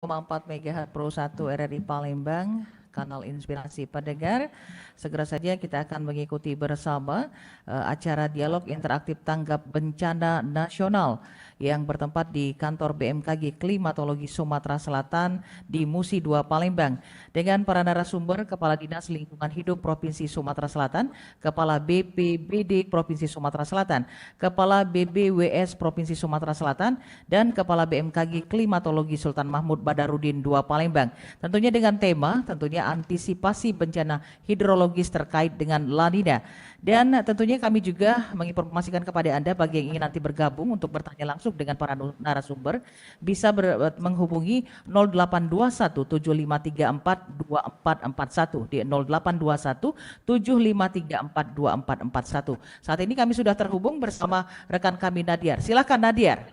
4 MHz Pro 1 RRI Palembang, kanal Inspirasi Pendengar. Segera saja kita akan mengikuti bersama acara dialog interaktif tanggap bencana nasional yang bertempat di kantor BMKG Klimatologi Sumatera Selatan di Musi 2 Palembang dengan para narasumber Kepala Dinas Lingkungan Hidup Provinsi Sumatera Selatan, Kepala BPBD Provinsi Sumatera Selatan, Kepala BBWS Provinsi Sumatera Selatan, dan Kepala BMKG Klimatologi Sultan Mahmud Badarudin II Palembang. Tentunya dengan tema antisipasi bencana hidrologis terkait dengan La Nina. Dan tentunya kami juga menginformasikan kepada Anda bagi yang ingin nanti bergabung untuk bertanya langsung dengan para narasumber bisa menghubungi 0821 7534 2441 di 0821 7534 2441. Saat ini kami sudah terhubung bersama rekan kami Nadiar. Silakan Nadiar.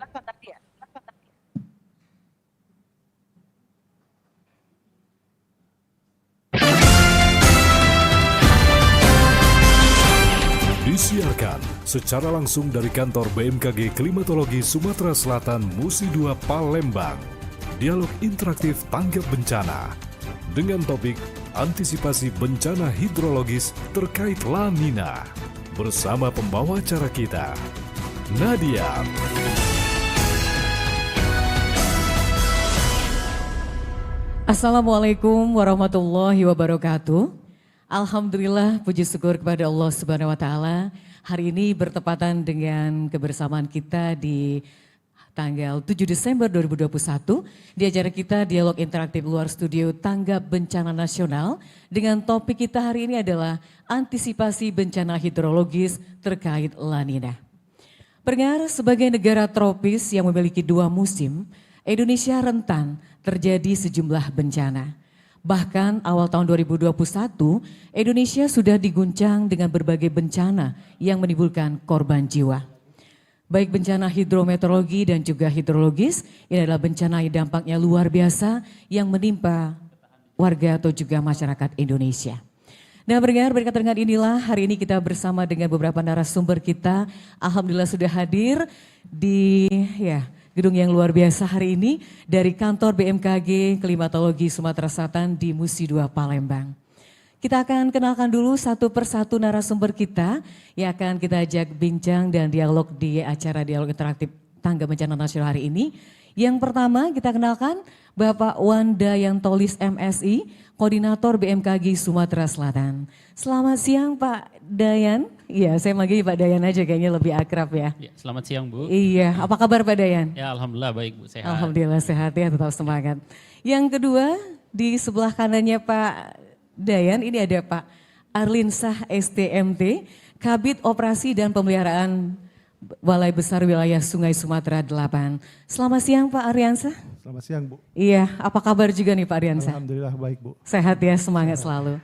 Disiarkan secara langsung dari kantor BMKG Klimatologi Sumatera Selatan Musi 2 Palembang. Dialog interaktif tanggap bencana dengan topik antisipasi bencana hidrologis terkait La Nina. Bersama pembawa acara kita, Nadia. Assalamualaikum warahmatullahi wabarakatuh. Alhamdulillah, puji syukur kepada Allah Subhanahu wa taala. Hari ini bertepatan dengan kebersamaan kita di tanggal 7 Desember 2021 di acara kita Dialog Interaktif Luar Studio Tanggap Bencana Nasional dengan topik kita hari ini adalah antisipasi bencana hidrologis terkait La Nina. Pendengar, sebagai negara tropis yang memiliki 2 musim, Indonesia rentan terjadi sejumlah bencana. Bahkan awal tahun 2021, Indonesia sudah diguncang dengan berbagai bencana yang menimbulkan korban jiwa. Baik bencana hidrometeorologi dan juga hidrologis, ini adalah bencana yang dampaknya luar biasa yang menimpa warga atau juga masyarakat Indonesia. Nah berkaitan dengan inilah hari ini kita bersama dengan beberapa narasumber kita. Alhamdulillah sudah hadir di gedung yang luar biasa hari ini dari kantor BMKG Klimatologi Sumatera Selatan di Musi 2 Palembang. Kita akan kenalkan dulu satu persatu narasumber kita yang akan kita ajak bincang dan dialog di acara dialog interaktif Tanggap Bencana Nasional hari ini. Yang pertama kita kenalkan Bapak Wanda Yantolis MSI, Koordinator BMKG Sumatera Selatan. Selamat siang Pak Dayan. Iya, saya manggil Pak Dayan aja kayaknya lebih akrab ya. Selamat siang Bu. Iya, apa kabar Pak Dayan? Ya alhamdulillah baik Bu, sehat. Alhamdulillah sehat ya, tetap semangat. Yang kedua di sebelah kanannya Pak Dayan ini ada Pak Arlinsah STMT, Kabid Operasi dan Pemeliharaan Balai Besar Wilayah Sungai Sumatera 8. Selamat siang Pak Arlinsah. Selamat siang Bu. Iya, apa kabar juga nih Pak Arlinsah? Alhamdulillah baik Bu. Sehat ya, semangat selalu.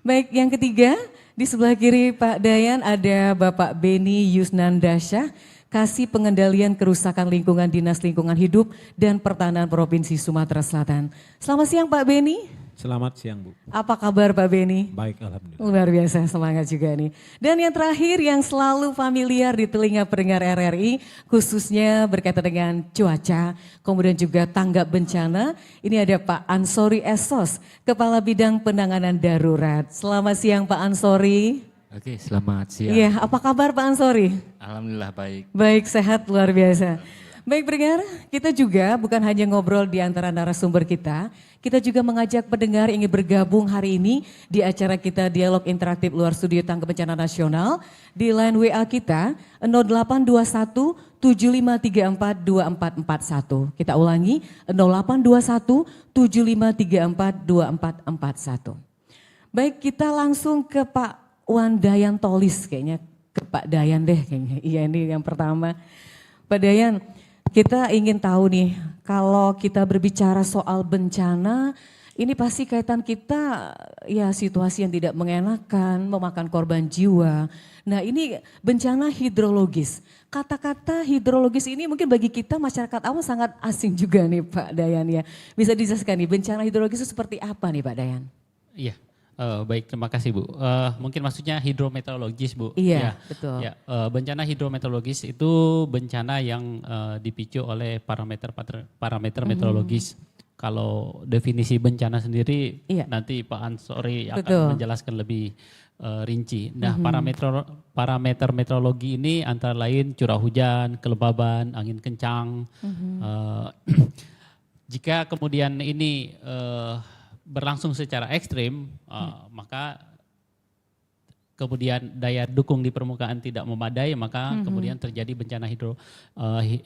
Baik, yang ketiga di sebelah kiri Pak Dayan ada Bapak Beni Yusnandasya, Kasih Pengendalian Kerusakan Lingkungan Dinas Lingkungan Hidup dan Pertanahan Provinsi Sumatera Selatan. Selamat siang Pak Beni. Selamat siang Bu. Apa kabar Pak Beni? Baik alhamdulillah. Luar biasa, semangat juga nih. Dan yang terakhir yang selalu familiar di telinga pendengar RRI khususnya berkaitan dengan cuaca, kemudian juga tanggap bencana. Ini ada Pak Ansori Esos, Kepala Bidang Penanganan Darurat. Selamat siang Pak Ansori. Oke, selamat siang. Iya, apa kabar Pak Ansori? Alhamdulillah baik. Baik, sehat luar biasa. Baik pendengar, kita juga bukan hanya ngobrol di antara narasumber kita juga mengajak pendengar yang ingin bergabung hari ini di acara kita Dialog Interaktif Luar Studio Tanggap Bencana Nasional di line WA kita 0821 7534 2441. Kita ulangi 0821 7534 2441. Baik, kita langsung ke Pak Wanda Yantolis kayaknya, ke Pak Dayan deh kayaknya. Iya ini yang pertama. Pak Dayan, kita ingin tahu nih, kalau kita berbicara soal bencana, ini pasti kaitan kita ya situasi yang tidak mengenakan, memakan korban jiwa. Nah ini bencana hidrologis. Kata-kata hidrologis ini mungkin bagi kita masyarakat awam sangat asing juga nih Pak Dayan ya. Bisa dijelaskan nih bencana hidrologis itu seperti apa nih Pak Dayan? Iya. Baik, terima kasih Bu. Mungkin maksudnya hidrometeorologis Bu. Iya, betul. Ya, bencana hidrometeorologis itu bencana yang dipicu oleh parameter meteorologis. kalau definisi bencana sendiri Iya. nanti Pak Ansori Betul. akan menjelaskan lebih rinci. Nah, parameter meteorologi ini antara lain curah hujan, kelembaban, angin kencang. Jika kemudian ini berlangsung secara ekstrim, maka kemudian daya dukung di permukaan tidak memadai, maka kemudian terjadi bencana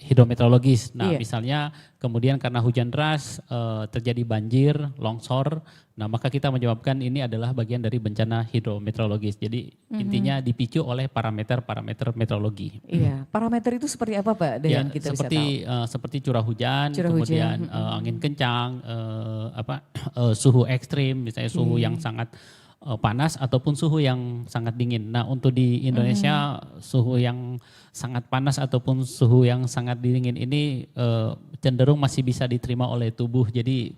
hidrometeorologis. Nah, Iya. misalnya kemudian karena hujan deras terjadi banjir, longsor. Nah, maka kita menyebabkan ini adalah bagian dari bencana hidrometeorologis. Jadi intinya dipicu oleh parameter-parameter meteorologi. Iya, parameter itu seperti apa Pak Dayan kita bisa tahu? Seperti curah hujan, Curah kemudian angin kencang, suhu ekstrim, misalnya suhu yang sangat panas ataupun suhu yang sangat dingin. Nah, untuk di Indonesia suhu yang sangat panas ataupun suhu yang sangat dingin ini cenderung masih bisa diterima oleh tubuh. Jadi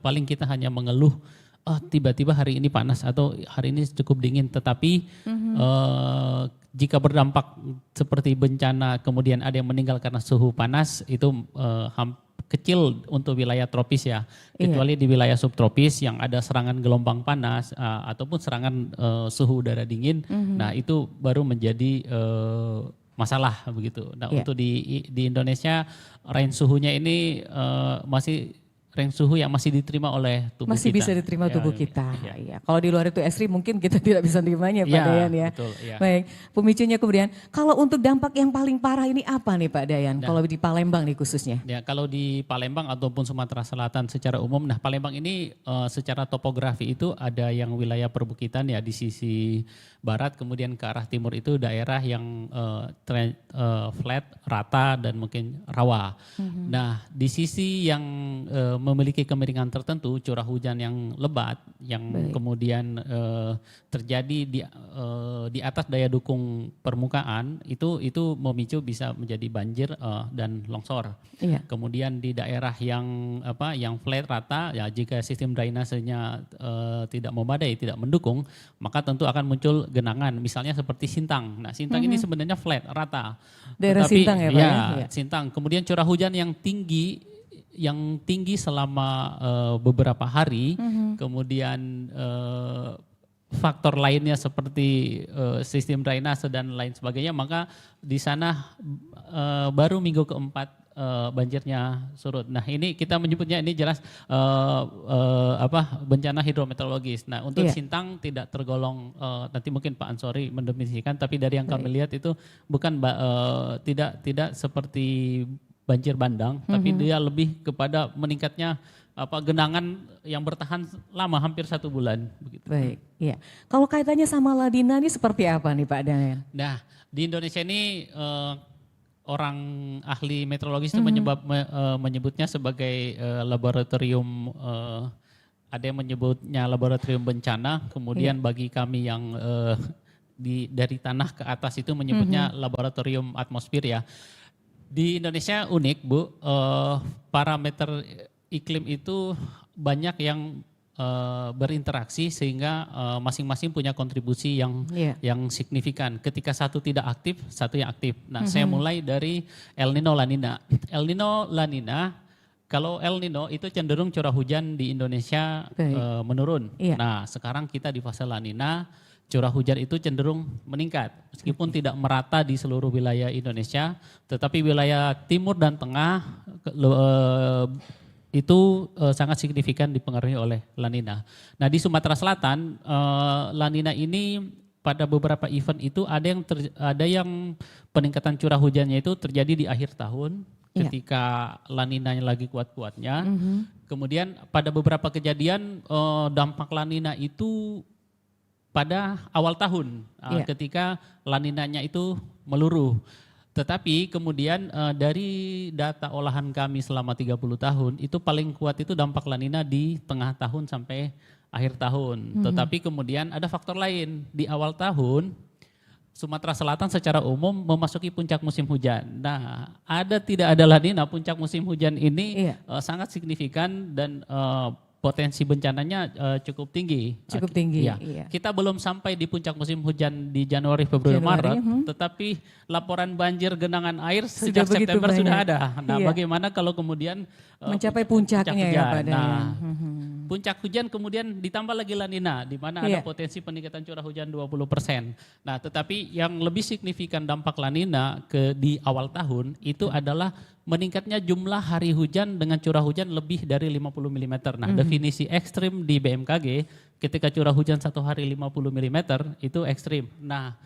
paling kita hanya mengeluh, tiba-tiba hari ini panas atau hari ini cukup dingin. Tetapi jika berdampak seperti bencana kemudian ada yang meninggal karena suhu panas, itu kecil untuk wilayah tropis ya, kecuali di wilayah subtropis yang ada serangan gelombang panas ataupun serangan suhu udara dingin. Nah, itu baru menjadi masalah begitu. Nah, untuk di Indonesia range suhunya ini masih range suhu yang masih diterima oleh tubuh Masih kita. bisa diterima tubuh kita. Ya. Iya. Kalau di luar itu ekstrim mungkin kita tidak bisa nerimanya Pak Ya, Dayan ya. betul, ya. Baik, pemicunya kemudian kalau untuk dampak yang paling parah ini apa nih Pak Dayan? Kalau di Palembang nih khususnya. Ya, kalau di Palembang ataupun Sumatera Selatan secara umum, nah Palembang ini secara topografi itu ada yang wilayah perbukitan ya di sisi barat, kemudian ke arah timur itu daerah yang flat, rata dan mungkin rawa. Nah, di sisi yang memiliki kemiringan tertentu, curah hujan yang lebat, yang kemudian terjadi di atas daya dukung permukaan, itu memicu bisa menjadi banjir dan longsor. Iya. Kemudian di daerah yang flat rata, ya jika sistem drainasenya tidak memadai, tidak mendukung, maka tentu akan muncul genangan. Misalnya seperti Sintang. Nah, Sintang ini sebenarnya flat rata. Daerah Sintang ya Pak ya? Iya. Sintang. Kemudian curah hujan yang tinggi selama beberapa hari, kemudian faktor lainnya seperti sistem drainase dan lain sebagainya, maka di sana baru minggu keempat banjirnya surut. Nah, ini kita menyebutnya ini jelas bencana hidrometeorologis. Nah, untuk Sintang tidak tergolong, nanti mungkin Pak Ansori mendefinisikan, tapi dari yang kami lihat itu bukan tidak seperti banjir bandang, tapi dia lebih kepada meningkatnya genangan yang bertahan lama, hampir 1 bulan. Begitu. Baik, iya. Kalau kaitannya sama La Nina ini seperti apa nih Pak Dayan? Nah, di Indonesia ini orang ahli meteorologis itu menyebutnya sebagai laboratorium, ada yang menyebutnya laboratorium bencana, kemudian bagi kami yang dari tanah ke atas itu menyebutnya laboratorium atmosfer ya. Di Indonesia unik Bu, parameter iklim itu banyak yang berinteraksi sehingga masing-masing punya kontribusi yang signifikan. Ketika satu tidak aktif, satu yang aktif. Nah, saya mulai dari El Nino La Nina. El Nino La Nina, kalau El Nino itu cenderung curah hujan di Indonesia menurun. Nah, sekarang kita di fase La Nina, curah hujan itu cenderung meningkat. Meskipun tidak merata di seluruh wilayah Indonesia, tetapi wilayah timur dan tengah itu sangat signifikan dipengaruhi oleh La Nina. Nah, di Sumatera Selatan La Nina ini pada beberapa event itu ada yang peningkatan curah hujannya itu terjadi di akhir tahun ketika La Ninanya lagi kuat-kuatnya. Kemudian pada beberapa kejadian dampak La Nina itu pada awal tahun ketika La Ninanya itu meluruh. Tetapi kemudian dari data olahan kami selama 30 tahun, itu paling kuat itu dampak La Nina di tengah tahun sampai akhir tahun. Tetapi kemudian ada faktor lain. Di awal tahun, Sumatera Selatan secara umum memasuki puncak musim hujan. Nah, tidak ada La Nina, puncak musim hujan ini sangat signifikan dan potensi bencananya cukup tinggi. Cukup tinggi, Iya. iya. Kita belum sampai di puncak musim hujan di Januari, Februari, Januari, Maret, tetapi laporan banjir genangan air Sudah sejak begitu September sudah banyak. ada. Nah, Iya. bagaimana kalau kemudian Mencapai puncaknya ya hujan? Pak Dayan. Nah, puncak hujan kemudian ditambah lagi La Nina, di mana Iya. ada potensi peningkatan curah hujan 20%. Nah, tetapi yang lebih signifikan dampak La Nina di awal tahun itu adalah meningkatnya jumlah hari hujan dengan curah hujan lebih dari 50 mm. Nah, definisi ekstrim di BMKG ketika curah hujan satu hari 50 mm itu ekstrim. Nah,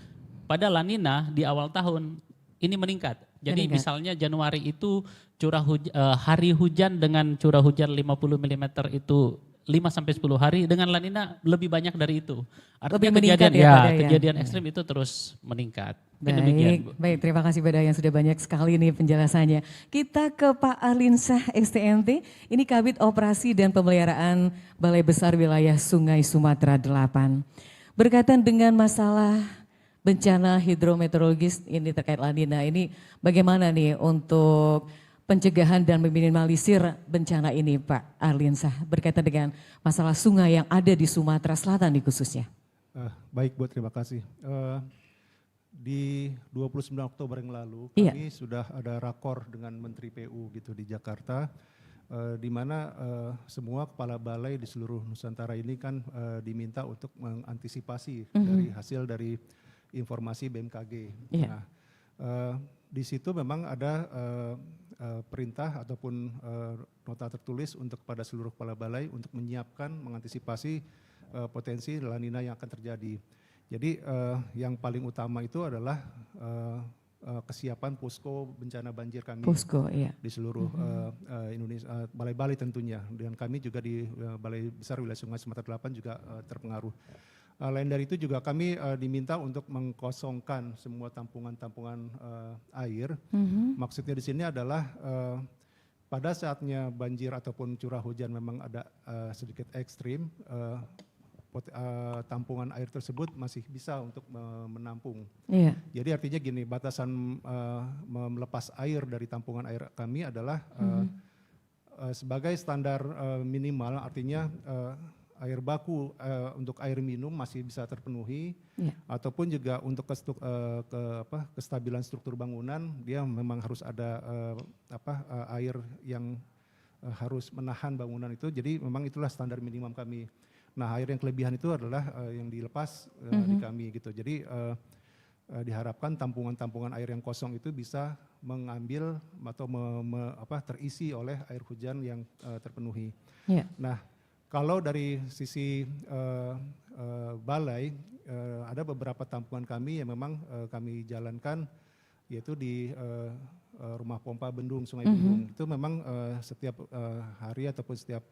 pada La Nina di awal tahun ini meningkat. Jadi Meningkat. misalnya Januari itu hari hujan dengan curah hujan 50 mm itu 5-10 hari, dengan La Nina lebih banyak dari itu. Lebih Artinya meningkat kejadian ya, Pak Dayan? kejadian ekstrim itu terus meningkat. Mungkin demikian, Bu. Baik, terima kasih Pak Dayan, sudah banyak sekali nih penjelasannya. Kita ke Pak Arlinsyah STMT, ini Kabid Operasi dan Pemeliharaan Balai Besar Wilayah Sungai Sumatera 8. Berkaitan dengan masalah bencana hidrometeorologis ini terkait La Nina, ini bagaimana nih untuk pencegahan dan meminimalisir bencana ini Pak Arlinsyah berkaitan dengan masalah sungai yang ada di Sumatera Selatan nih khususnya? Baik Bu, terima kasih. Di 29 Oktober yang lalu Iya. kami sudah ada rakor dengan Menteri PU gitu di Jakarta, di mana semua kepala balai di seluruh Nusantara ini kan diminta untuk mengantisipasi dari hasil dari informasi BMKG. Iya. Nah, di situ memang ada perintah ataupun nota tertulis untuk kepada seluruh kepala balai untuk menyiapkan, mengantisipasi potensi La Nina yang akan terjadi. Jadi yang paling utama itu adalah kesiapan posko bencana banjir kami Posko, iya. di seluruh Indonesia, balai-balai tentunya, dan kami juga di Balai Besar Wilayah Sungai Sumatera 8 juga terpengaruh. Lain dari itu juga kami diminta untuk mengkosongkan semua tampungan-tampungan air. Maksudnya di sini adalah pada saatnya banjir ataupun curah hujan memang ada sedikit ekstrim, tampungan air tersebut masih bisa untuk menampung. Iya. Jadi artinya gini, batasan melepas air dari tampungan air kami adalah sebagai standar minimal, artinya air baku untuk air minum masih bisa terpenuhi, ataupun juga untuk kestabilan struktur bangunan dia memang harus ada air yang harus menahan bangunan itu. Jadi memang itulah standar minimum kami. Nah, air yang kelebihan itu adalah yang dilepas di kami gitu. Jadi diharapkan tampungan-tampungan air yang kosong itu bisa mengambil atau terisi oleh air hujan yang terpenuhi. Yeah. Nah, kalau dari sisi balai, ada beberapa tampungan kami yang memang kami jalankan, yaitu di rumah pompa bendung, Sungai Bendung. Itu memang setiap hari ataupun setiap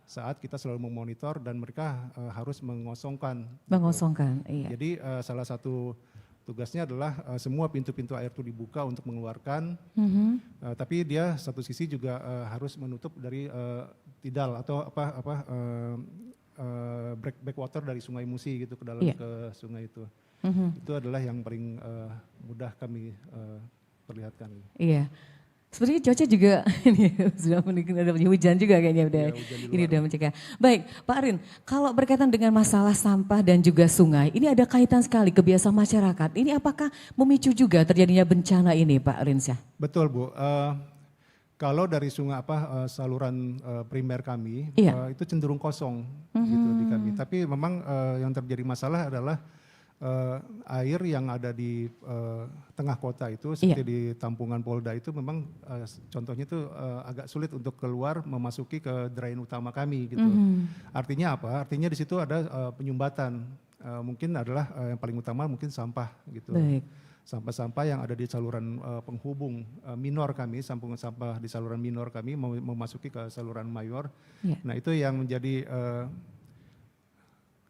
saat kita selalu memonitor dan mereka harus mengosongkan. Mengosongkan, iya. Jadi salah satu tugasnya adalah semua pintu-pintu air itu dibuka untuk mengeluarkan, tapi dia satu sisi juga harus menutup dari tidal atau backwater dari Sungai Musi gitu ke dalam ke sungai itu. Itu adalah yang paling mudah kami perlihatkan. Iya. Sebenarnya cuaca juga ini sudah meningkat, ada hujan juga kayaknya udah. Ini udah mencegah. Baik, Pak Arin, kalau berkaitan dengan masalah sampah dan juga sungai, ini ada kaitan sekali kebiasaan masyarakat. Ini apakah memicu juga terjadinya bencana ini, Pak Arlinsyah? Betul, Bu. Kalau dari sungai saluran primer kami itu cenderung kosong gitu di kami. Tapi memang yang terjadi masalah adalah air yang ada di tengah kota itu seperti di Tampungan Polda itu memang contohnya itu agak sulit untuk keluar memasuki ke drain utama kami gitu. Artinya apa? Artinya di situ ada penyumbatan. Mungkin adalah yang paling utama mungkin sampah gitu. Sampah-sampah yang ada di saluran penghubung minor kami, sampah di saluran minor kami memasuki ke saluran mayor. Nah, itu yang menjadi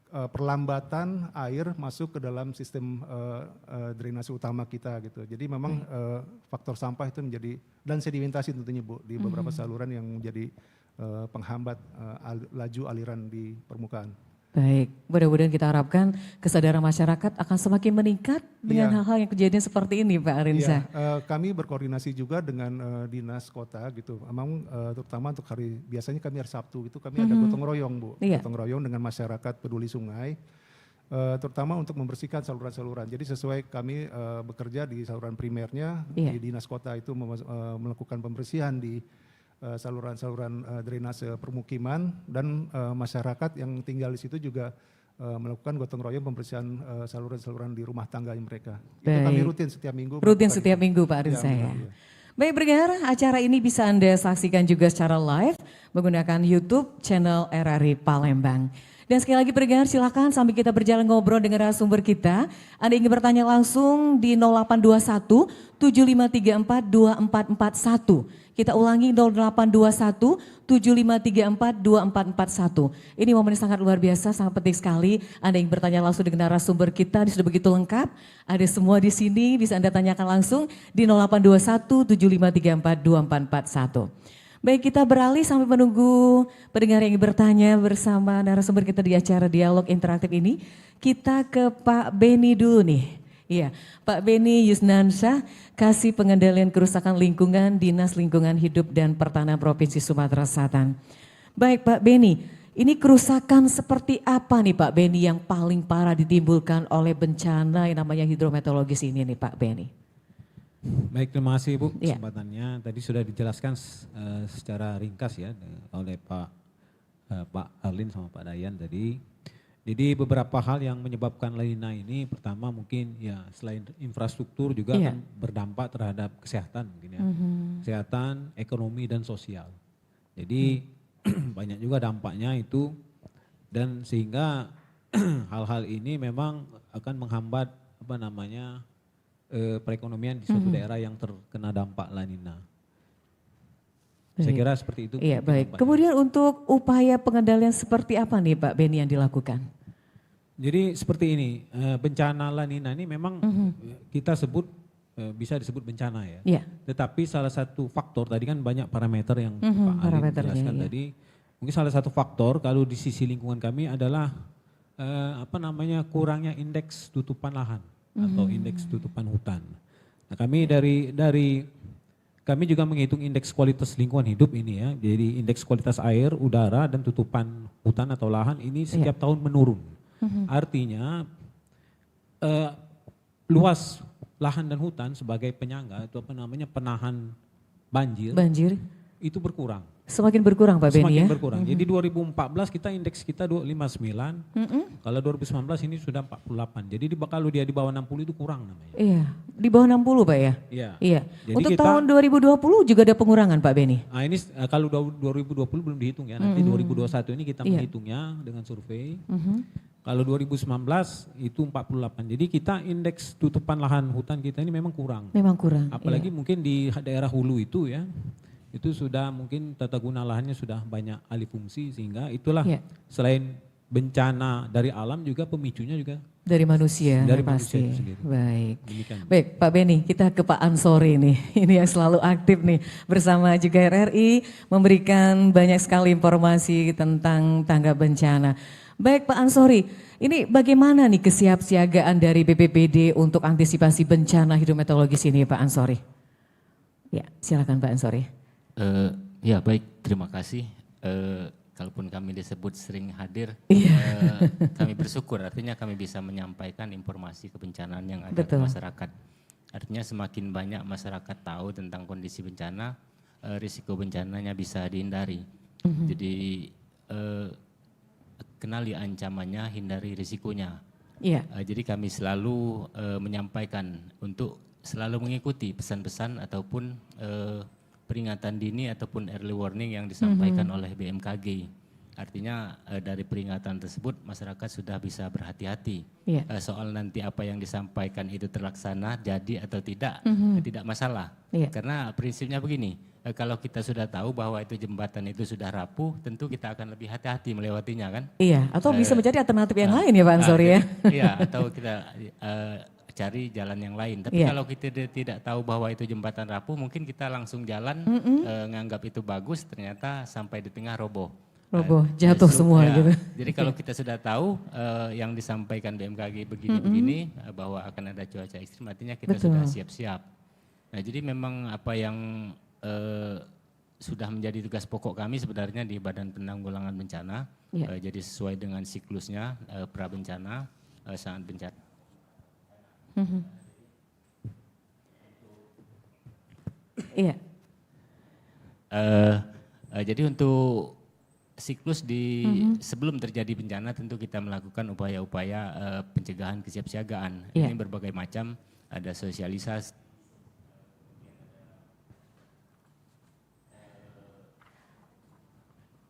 perlambatan air masuk ke dalam sistem drainase utama kita gitu. Jadi memang faktor sampah itu menjadi, dan sedimentasi tentunya Bu, di beberapa saluran yang menjadi penghambat laju aliran di permukaan. Baik, mudah-mudahan kita harapkan kesadaran masyarakat akan semakin meningkat dengan Iya. hal-hal yang kejadian seperti ini Pak Arinsa. Iya, kami berkoordinasi juga dengan dinas kota gitu. Memang terutama untuk hari biasanya kami hari Sabtu itu kami ada gotong royong Bu, Iya. gotong royong dengan masyarakat peduli sungai, terutama untuk membersihkan saluran-saluran. Jadi sesuai kami bekerja di saluran primernya Iya. di dinas kota itu melakukan pembersihan di saluran-saluran drainase permukiman dan masyarakat yang tinggal di situ juga melakukan gotong royong pembersihan saluran-saluran di rumah tangga mereka. Itu kami Baik. rutin setiap minggu. Rutin melakukan setiap itu. minggu Pak Arinsa ya. iya. Baik pendengar, acara ini bisa Anda saksikan juga secara live menggunakan YouTube channel RRI Palembang. Dan sekali lagi pendengar silakan sambil kita berjalan ngobrol dengan narasumber kita. Anda ingin bertanya langsung di 0821 7534 2441. Kita ulangi 0821 7534 2441. Ini momen yang sangat luar biasa, sangat penting sekali. Anda ingin bertanya langsung dengan narasumber kita, ini sudah begitu lengkap. Ada semua di sini, bisa Anda tanyakan langsung di 0821 7534 2441. Baik, kita beralih sampai menunggu pendengar yang ingin bertanya bersama narasumber kita di acara Dialog Interaktif ini. Kita ke Pak Beni dulu nih. Iya, Pak Beni Yusnansyah, Kasih Pengendalian Kerusakan Lingkungan, Dinas Lingkungan Hidup dan Pertanahan Provinsi Sumatera Selatan. Baik Pak Beni, ini kerusakan seperti apa nih Pak Beni yang paling parah ditimbulkan oleh bencana yang namanya hidrometeorologis ini nih Pak Beni? Baik, terima kasih Bu Iya. kesempatannya. Tadi sudah dijelaskan secara ringkas ya oleh Pak Arlin sama Pak Dayan tadi. Jadi beberapa hal yang menyebabkan La Nina ini, pertama mungkin ya selain infrastruktur juga Iya. akan berdampak terhadap kesehatan mungkin ya. Kesehatan, ekonomi dan sosial. Jadi banyak juga dampaknya itu dan sehingga hal-hal ini memang akan menghambat perekonomian di suatu daerah yang terkena dampak La Nina. Saya Baik. kira seperti itu. Iya mungkin baik, dampaknya. kemudian untuk upaya pengendalian seperti apa nih Pak Beni yang dilakukan? Jadi seperti ini, bencana La Nina ini memang kita sebut bisa disebut bencana ya. Iya. Tetapi salah satu faktor tadi kan banyak parameter yang Pak Ali parameternya, jelaskan iya. tadi. Mungkin salah satu faktor kalau di sisi lingkungan kami adalah kurangnya indeks tutupan lahan atau indeks tutupan hutan. Nah, kami dari kami juga menghitung indeks kualitas lingkungan hidup ini ya. Jadi indeks kualitas air, udara dan tutupan hutan atau lahan ini setiap tahun menurun. Artinya luas lahan dan hutan sebagai penyangga itu penahan banjir Banjir itu berkurang. semakin berkurang Pak Beni Semakin ya? berkurang. Jadi 2014 indeks kita 59, kalau 2019 ini sudah 48. Jadi kalau dia di bawah 60 itu kurang namanya. Iya, di bawah 60 Pak ya? Iya. Iya. Jadi Untuk kita- tahun 2020 juga ada pengurangan Pak Beni? Nah ini kalau 2020 belum dihitung ya, nanti 2021 ini kita Iya. menghitungnya dengan survei. Kalau 2019 itu 48. Jadi kita indeks tutupan lahan hutan kita ini memang kurang. Memang kurang. Apalagi iya. mungkin di daerah hulu itu ya, itu sudah mungkin tata guna lahannya sudah banyak alih fungsi sehingga itulah Iya. selain bencana dari alam juga pemicunya juga Dari manusia dari pasti. manusia itu sendiri. Baik. Demikian. Baik Pak Beni, kita ke Pak Ansori nih. Ini yang selalu aktif nih bersama juga RRI memberikan banyak sekali informasi tentang tanggap bencana. Baik Pak Ansori, ini bagaimana nih kesiapsiagaan dari BPBD untuk antisipasi bencana hidrometeorologis ini Pak Ansori? Ya, silakan Pak Ansori. Ya baik, terima kasih. Kalaupun kami disebut sering hadir, Iya. kami bersyukur artinya kami bisa menyampaikan informasi kebencanaan yang ada Betul. ke masyarakat. Artinya semakin banyak masyarakat tahu tentang kondisi bencana, risiko bencananya bisa dihindari. Jadi kenali ancamannya, hindari risikonya. Iya. Jadi kami selalu menyampaikan untuk selalu mengikuti pesan-pesan ataupun peringatan dini ataupun early warning yang disampaikan oleh BMKG. Artinya dari peringatan tersebut masyarakat sudah bisa berhati-hati. Iya. Soal nanti apa yang disampaikan itu terlaksana jadi atau tidak, tidak masalah. Iya. Karena prinsipnya begini, kalau kita sudah tahu bahwa itu jembatan itu sudah rapuh, tentu kita akan lebih hati-hati melewatinya kan. Iya, atau bisa menjadi alternatif yang lain ya Pak Ansori ya. Iya, atau kita cari jalan yang lain. Tapi Iya. kalau kita tidak tahu bahwa itu jembatan rapuh, mungkin kita langsung jalan nganggap itu bagus, ternyata sampai di tengah roboh. roboh, jatuh semua gitu. Jadi kalau kita sudah tahu yang disampaikan BMKG begini-begini bahwa akan ada cuaca ekstrim, artinya kita sudah siap-siap. Nah, jadi memang apa yang sudah menjadi tugas pokok kami sebenarnya di Badan Penanggulangan Bencana, jadi sesuai dengan siklusnya pra bencana, saat bencana. Iya. Jadi untuk siklus di sebelum terjadi bencana tentu kita melakukan upaya-upaya pencegahan kesiapsiagaan. Ini berbagai macam, ada sosialisasi.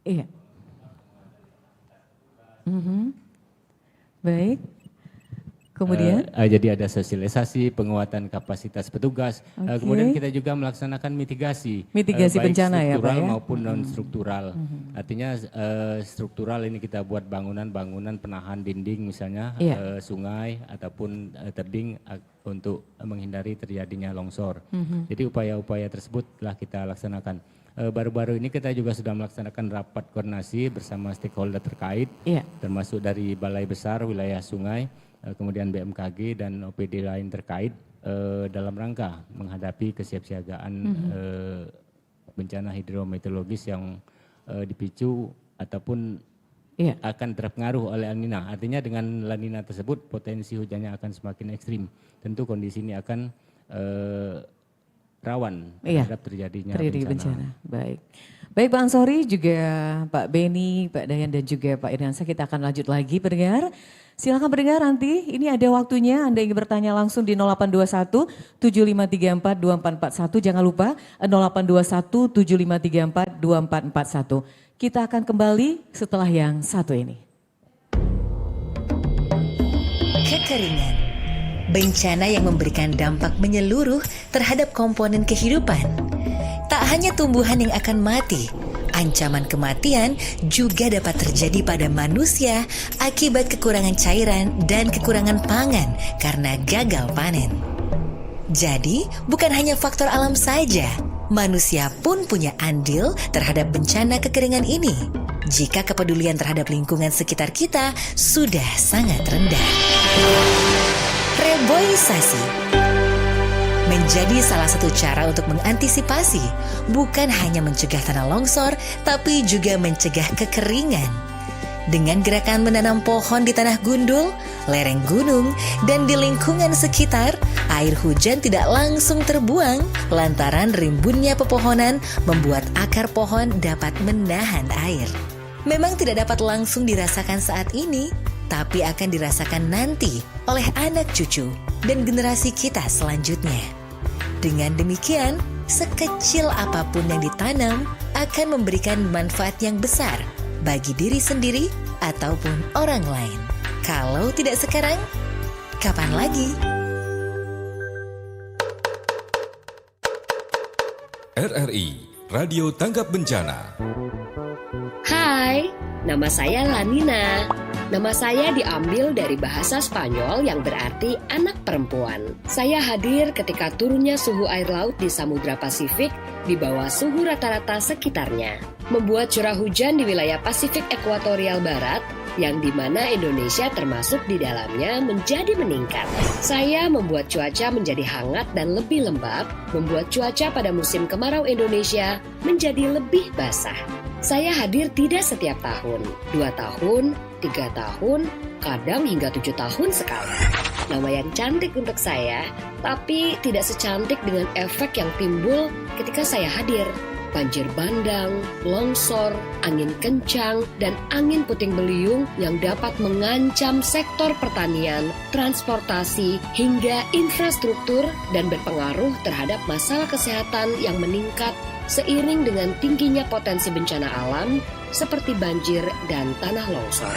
Iya. Baik. Kemudian? Jadi ada sosialisasi, penguatan kapasitas petugas. Kemudian kita juga melaksanakan mitigasi. Mitigasi baik bencana ya Pak struktural ya? maupun non-struktural. Artinya struktural ini kita buat bangunan-bangunan penahan dinding misalnya, sungai ataupun tebing untuk menghindari terjadinya longsor. Jadi upaya-upaya tersebut telah kita laksanakan. Baru-baru ini kita juga sudah melaksanakan rapat koordinasi bersama stakeholder terkait, termasuk dari Balai Besar Wilayah Sungai, kemudian BMKG dan OPD lain terkait dalam rangka menghadapi kesiapsiagaan bencana hidrometeorologis yang dipicu ataupun akan terpengaruh oleh La Nina. Artinya dengan La Nina tersebut potensi hujannya akan semakin ekstrim. Tentu kondisi ini akan rawan terhadap terjadinya bencana. Baik. Baik Pak Ansori, juga Pak Beni, Pak Dayan dan juga Pak Iryansyah, kita akan lanjut lagi pendengar. Silakan pendengar, nanti ini ada waktunya Anda ingin bertanya langsung di 0821 7534 2441. Jangan lupa 0821 7534 2441. Kita akan kembali setelah yang satu ini. Kekeringan, bencana yang memberikan dampak menyeluruh terhadap komponen kehidupan. Tak hanya tumbuhan yang akan mati, ancaman kematian juga dapat terjadi pada manusia akibat kekurangan cairan dan kekurangan pangan karena gagal panen. Jadi, bukan hanya faktor alam saja, manusia pun punya andil terhadap bencana kekeringan ini. Jika kepedulian terhadap lingkungan sekitar kita sudah sangat rendah. Reboisasi menjadi salah satu cara untuk mengantisipasi, bukan hanya mencegah tanah longsor, tapi juga mencegah kekeringan. Dengan gerakan menanam pohon di tanah gundul, lereng gunung, dan di lingkungan sekitar, air hujan tidak langsung terbuang lantaran rimbunnya pepohonan membuat akar pohon dapat menahan air. Memang tidak dapat langsung dirasakan saat ini, tapi akan dirasakan nanti oleh anak cucu dan generasi kita selanjutnya. Dengan demikian, sekecil apapun yang ditanam akan memberikan manfaat yang besar bagi diri sendiri ataupun orang lain. Kalau tidak sekarang, kapan lagi? RRI Radio Tanggap Bencana. Hai, nama saya La Nina. Nama saya diambil dari bahasa Spanyol yang berarti anak perempuan. Saya hadir ketika turunnya suhu air laut di Samudra Pasifik di bawah suhu rata-rata sekitarnya, membuat curah hujan di wilayah Pasifik Ekuatorial Barat, yang dimana Indonesia termasuk di dalamnya, menjadi meningkat. Saya membuat cuaca menjadi hangat dan lebih lembab, membuat cuaca pada musim kemarau Indonesia menjadi lebih basah. Saya hadir tidak setiap tahun, 2 tahun, 3 tahun, kadang hingga 7 tahun sekali. Nama yang cantik untuk saya, tapi tidak secantik dengan efek yang timbul ketika saya hadir. Banjir bandang, longsor, angin kencang, dan angin puting beliung yang dapat mengancam sektor pertanian, transportasi, hingga infrastruktur dan berpengaruh terhadap masalah kesehatan yang meningkat seiring dengan tingginya potensi bencana alam seperti banjir dan tanah longsor.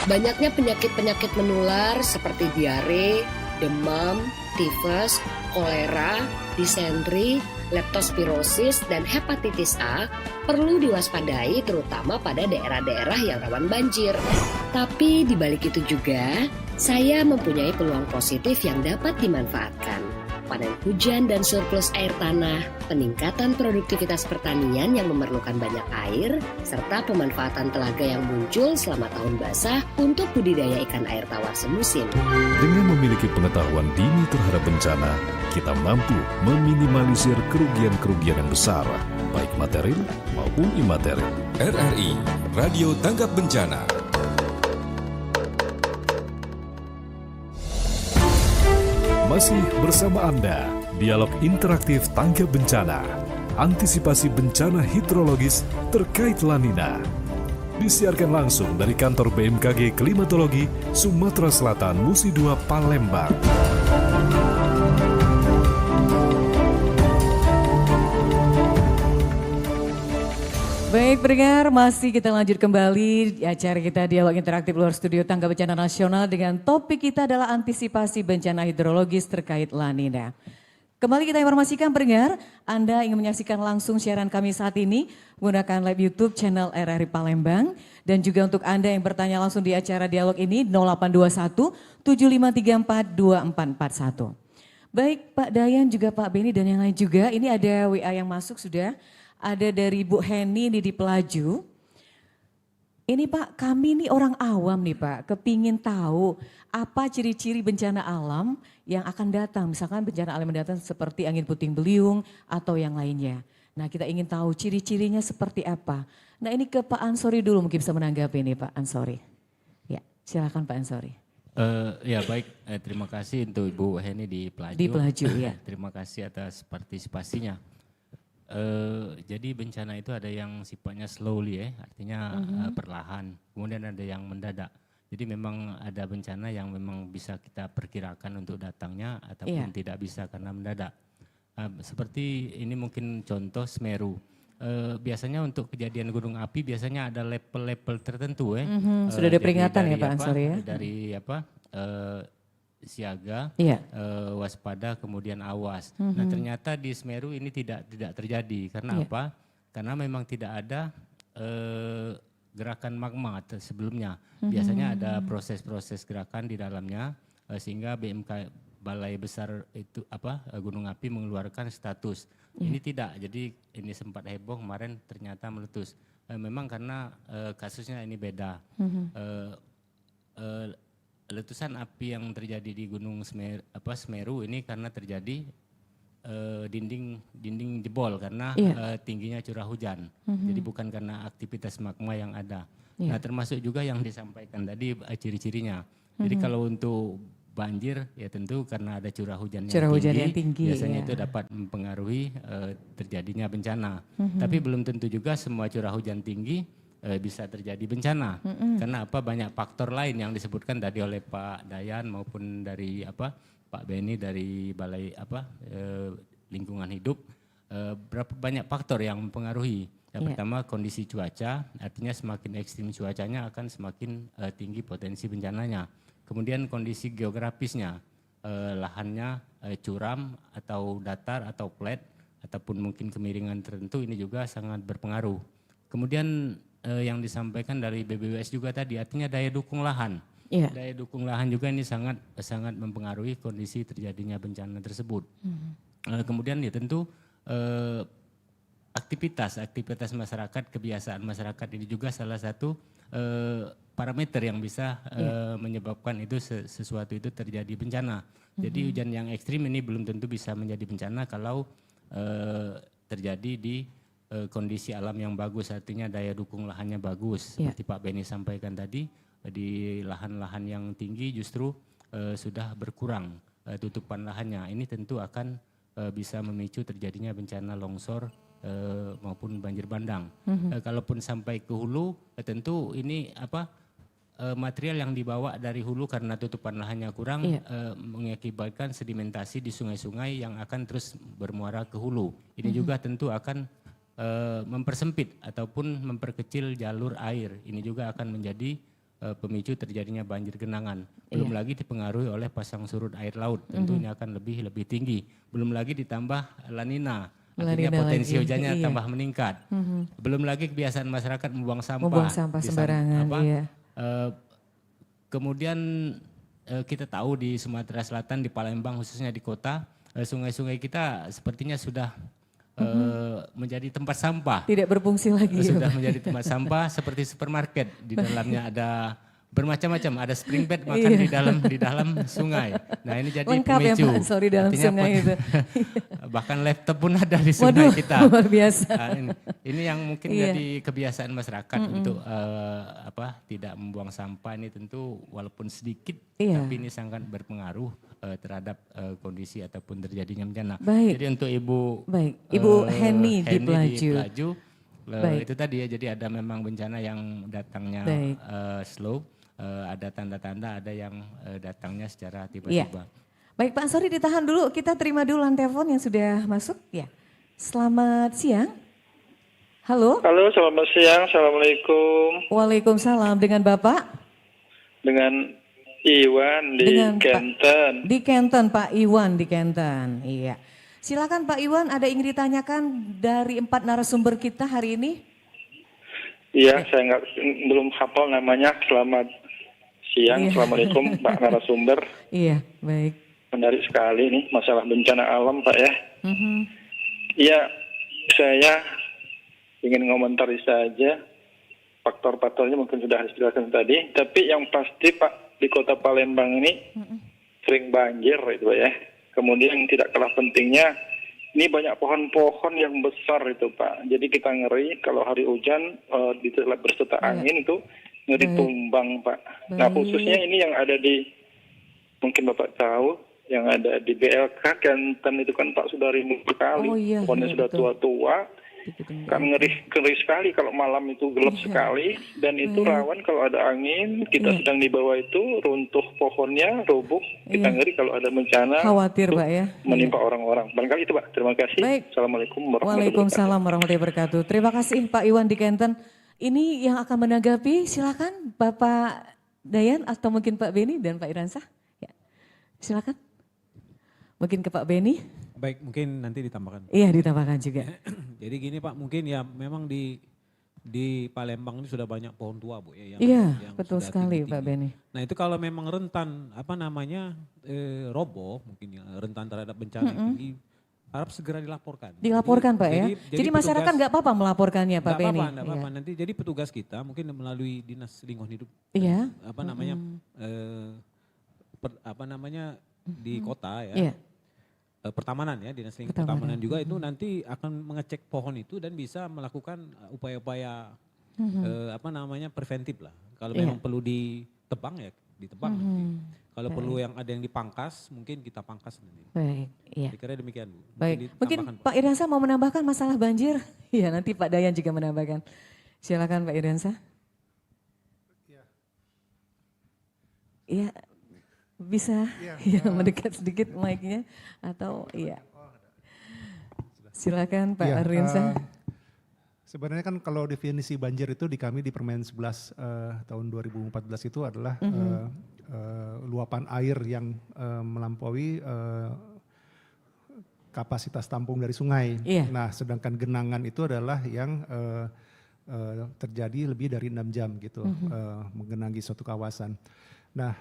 Banyaknya penyakit-penyakit menular seperti diare, demam, tifus, kolera, disentri, leptospirosis, dan hepatitis A perlu diwaspadai terutama pada daerah-daerah yang rawan banjir. Tapi di balik itu juga, saya mempunyai peluang positif yang dapat dimanfaatkan. panen hujan dan surplus air tanah, peningkatan produktivitas pertanian yang memerlukan banyak air, serta pemanfaatan telaga yang muncul selama tahun basah untuk budidaya ikan air tawar semusim. Dengan memiliki pengetahuan dini terhadap bencana, kita mampu meminimalisir kerugian-kerugian yang besar, baik material maupun imaterial. RRI, Radio Tanggap Bencana. Masih bersama Anda, dialog interaktif tanggap bencana, antisipasi bencana hidrologis terkait La Nina. Disiarkan langsung dari kantor BMKG Klimatologi Sumatera Selatan Musi 2 Palembang. Baik pendengar, masih kita lanjut kembali di acara kita Dialog Interaktif luar studio Tanggap Bencana Nasional dengan topik kita adalah antisipasi bencana hidrologis terkait La Nina. Kembali kita informasikan pendengar, Anda ingin menyaksikan langsung siaran kami saat ini menggunakan live YouTube channel RRI Palembang. Dan juga untuk Anda yang bertanya langsung di acara dialog ini 0821 7534 2441. Baik Pak Dayan juga Pak Beni dan yang lain juga, ini ada WA yang masuk sudah. Ada dari Bu Heni ini di Pelaju. Ini Pak, kami ini orang awam nih Pak, kepingin tahu apa ciri-ciri bencana alam yang akan datang. Misalkan bencana alam yang datang seperti angin puting beliung atau yang lainnya. Nah kita ingin tahu ciri-cirinya seperti apa. Nah ini ke Pak Ansori dulu mungkin bisa menanggapi ini Pak Ansori. Ya silakan Pak Ansori. Ya baik, terima kasih untuk Ibu Heni di Pelaju. Di Pelaju ya. Terima kasih atas partisipasinya. Jadi bencana itu ada yang sifatnya slowly ya, artinya perlahan. Kemudian ada yang mendadak. Jadi memang ada bencana yang memang bisa kita perkirakan untuk datangnya ataupun tidak bisa karena mendadak. Seperti ini mungkin contoh Semeru. Biasanya untuk kejadian gunung api biasanya ada level-level tertentu ya. Sudah ada peringatan ya Pak Ansori ya? Dari siaga, waspada, kemudian awas. Nah ternyata di Semeru ini tidak terjadi. Karena apa? Karena memang tidak ada gerakan magma sebelumnya. Biasanya ada proses-proses gerakan di dalamnya sehingga BMK Balai Besar itu gunung api mengeluarkan status. Ini tidak. Jadi ini sempat heboh kemarin ternyata meletus. Memang karena kasusnya ini beda. Letusan api yang terjadi di Gunung Semeru ini karena terjadi dinding jebol karena tingginya curah hujan. Jadi bukan karena aktivitas magma yang ada. Nah termasuk juga yang disampaikan tadi ciri-cirinya. Jadi kalau untuk banjir ya tentu karena ada curah hujan yang tinggi biasanya itu dapat mempengaruhi terjadinya bencana. Tapi belum tentu juga semua curah hujan tinggi bisa terjadi bencana. Karena banyak faktor lain yang disebutkan tadi oleh Pak Dayan maupun dari Pak Beni dari Balai Lingkungan Hidup. Berapa banyak faktor yang mempengaruhi. Yang pertama kondisi cuaca, artinya semakin ekstrim cuacanya akan semakin tinggi potensi bencananya. Kemudian kondisi geografisnya, lahannya curam atau datar atau flat ataupun mungkin kemiringan tertentu ini juga sangat berpengaruh. Kemudian yang disampaikan dari BBWS juga tadi artinya daya dukung lahan. Daya dukung lahan juga ini sangat mempengaruhi kondisi terjadinya bencana tersebut. Kemudian ya tentu aktivitas masyarakat, kebiasaan masyarakat ini juga salah satu parameter yang bisa menyebabkan itu sesuatu itu terjadi bencana. Jadi hujan yang ekstrim ini belum tentu bisa menjadi bencana kalau terjadi di kondisi alam yang bagus, artinya daya dukung lahannya bagus. Seperti Pak Beni sampaikan tadi, di lahan-lahan yang tinggi justru sudah berkurang tutupan lahannya. Ini tentu akan bisa memicu terjadinya bencana longsor maupun banjir bandang. Kalaupun sampai ke hulu, tentu ini material yang dibawa dari hulu karena tutupan lahannya kurang mengakibatkan sedimentasi di sungai-sungai yang akan terus bermuara ke hulu. Ini juga tentu akan mempersempit ataupun memperkecil jalur air. Ini juga akan menjadi pemicu terjadinya banjir genangan. Belum lagi dipengaruhi oleh pasang surut air laut. Tentunya akan lebih tinggi. Belum lagi ditambah La Nina. Artinya potensi hujannya tambah meningkat. Belum lagi kebiasaan masyarakat membuang sampah sembarangan. Kemudian kita tahu di Sumatera Selatan, di Palembang khususnya di kota, sungai-sungai kita sepertinya sudah menjadi tempat sampah. Tidak berfungsi lagi. Sudah menjadi tempat sampah seperti supermarket. Di dalamnya ada bermacam-macam, ada spring bed bahkan di dalam sungai. Nah ini jadi lengkap pemicu. Ya Pak Ansori dalam Artinya sungai itu. Bahkan laptop pun ada di sungai kita. Luar biasa. Ini yang mungkin jadi kebiasaan masyarakat untuk tidak membuang sampah ini tentu walaupun sedikit, tapi ini sangat berpengaruh terhadap kondisi ataupun terjadinya bencana. Jadi untuk Ibu Heni di Pelaju. Itu tadi ya, jadi ada memang bencana yang datangnya slow. Ada tanda-tanda, ada yang datangnya secara tiba-tiba. Baik Pak Ansori ditahan dulu, kita terima dulu telepon yang sudah masuk. Ya, selamat siang. Halo. Halo, selamat siang. Assalamualaikum. Waalaikumsalam. Dengan Bapak? Dengan Iwan di Kenten. Di Kenten, Pak Iwan di Kenten. Iya. Silakan Pak Iwan, ada ingin ditanyakan dari 4 narasumber kita hari ini? Iya, saya belum hafal namanya. Selamat siang, Assalamualaikum Pak narasumber. Iya, baik. Menarik sekali nih masalah bencana alam Pak ya. Iya, saya ingin ngomentari saja. Faktor-faktornya mungkin sudah dijelaskan tadi. Tapi yang pasti Pak, di kota Palembang ini sering banjir itu Pak ya. Kemudian yang tidak kalah pentingnya, ini banyak pohon-pohon yang besar itu Pak. Jadi kita ngeri kalau hari hujan berserta angin itu ngeri tumbang Pak. Nah khususnya ini yang ada di, mungkin Bapak tahu, yang ada di BLK Kenten itu kan Pak sudah rimbun sekali. Pohonnya sudah tua-tua. Kan ngeri sekali kalau malam itu gelap sekali. Dan itu rawan kalau ada angin, kita sedang di bawah itu, runtuh pohonnya, roboh. Kita ngeri kalau ada bencana. Khawatir Pak ya. Menimpa orang-orang. Barangkali itu Pak, terima kasih. Baik. Assalamualaikum warahmatullahi wabarakatuh. Waalaikumsalam warahmatullahi wabarakatuh. Terima kasih Pak Iwan di Kenten. Ini yang akan menanggapi, silakan Bapak Dayan atau mungkin Pak Beni dan Pak Iransah. Ya. Silakan. Mungkin ke Pak Beni. Baik, mungkin nanti ditambahkan. Iya, ditambahkan juga. Jadi gini Pak, mungkin ya memang di Palembang ini sudah banyak pohon tua Bu ya. Yang betul sekali Pak Beni. Nah itu kalau memang rentan roboh, mungkin ya, rentan terhadap bencana ini harap segera dilaporkan. Dilaporkan Pak ya. Jadi masyarakat nggak apa-apa melaporkannya Pak Beni. Nggak apa-apa. Nanti jadi petugas kita mungkin melalui Dinas Lingkungan Hidup. Di kota ya. Pertamanan ya, Dinas Lingkungan Pertamanan juga itu nanti akan mengecek pohon itu dan bisa melakukan upaya-upaya preventif lah. Kalau memang perlu ditebang ya ditebang. Kalau perlu yang ada yang dipangkas mungkin kita pangkas nanti. Baik, iya. Kira-kira demikian Bu. Baik, mungkin Pak Iransah mau menambahkan masalah banjir? Iya, nanti Pak Dayan juga menambahkan. Silakan Pak Iransah. Iya. Bisa mendekat sedikit mic-nya atau silakan Pak Iransah. Sebenarnya kan kalau definisi banjir itu di kami di Permen 11 tahun 2014 itu adalah luapan air yang melampaui kapasitas tampung dari sungai. Nah sedangkan genangan itu adalah yang terjadi lebih dari 6 jam gitu menggenangi suatu kawasan. Nah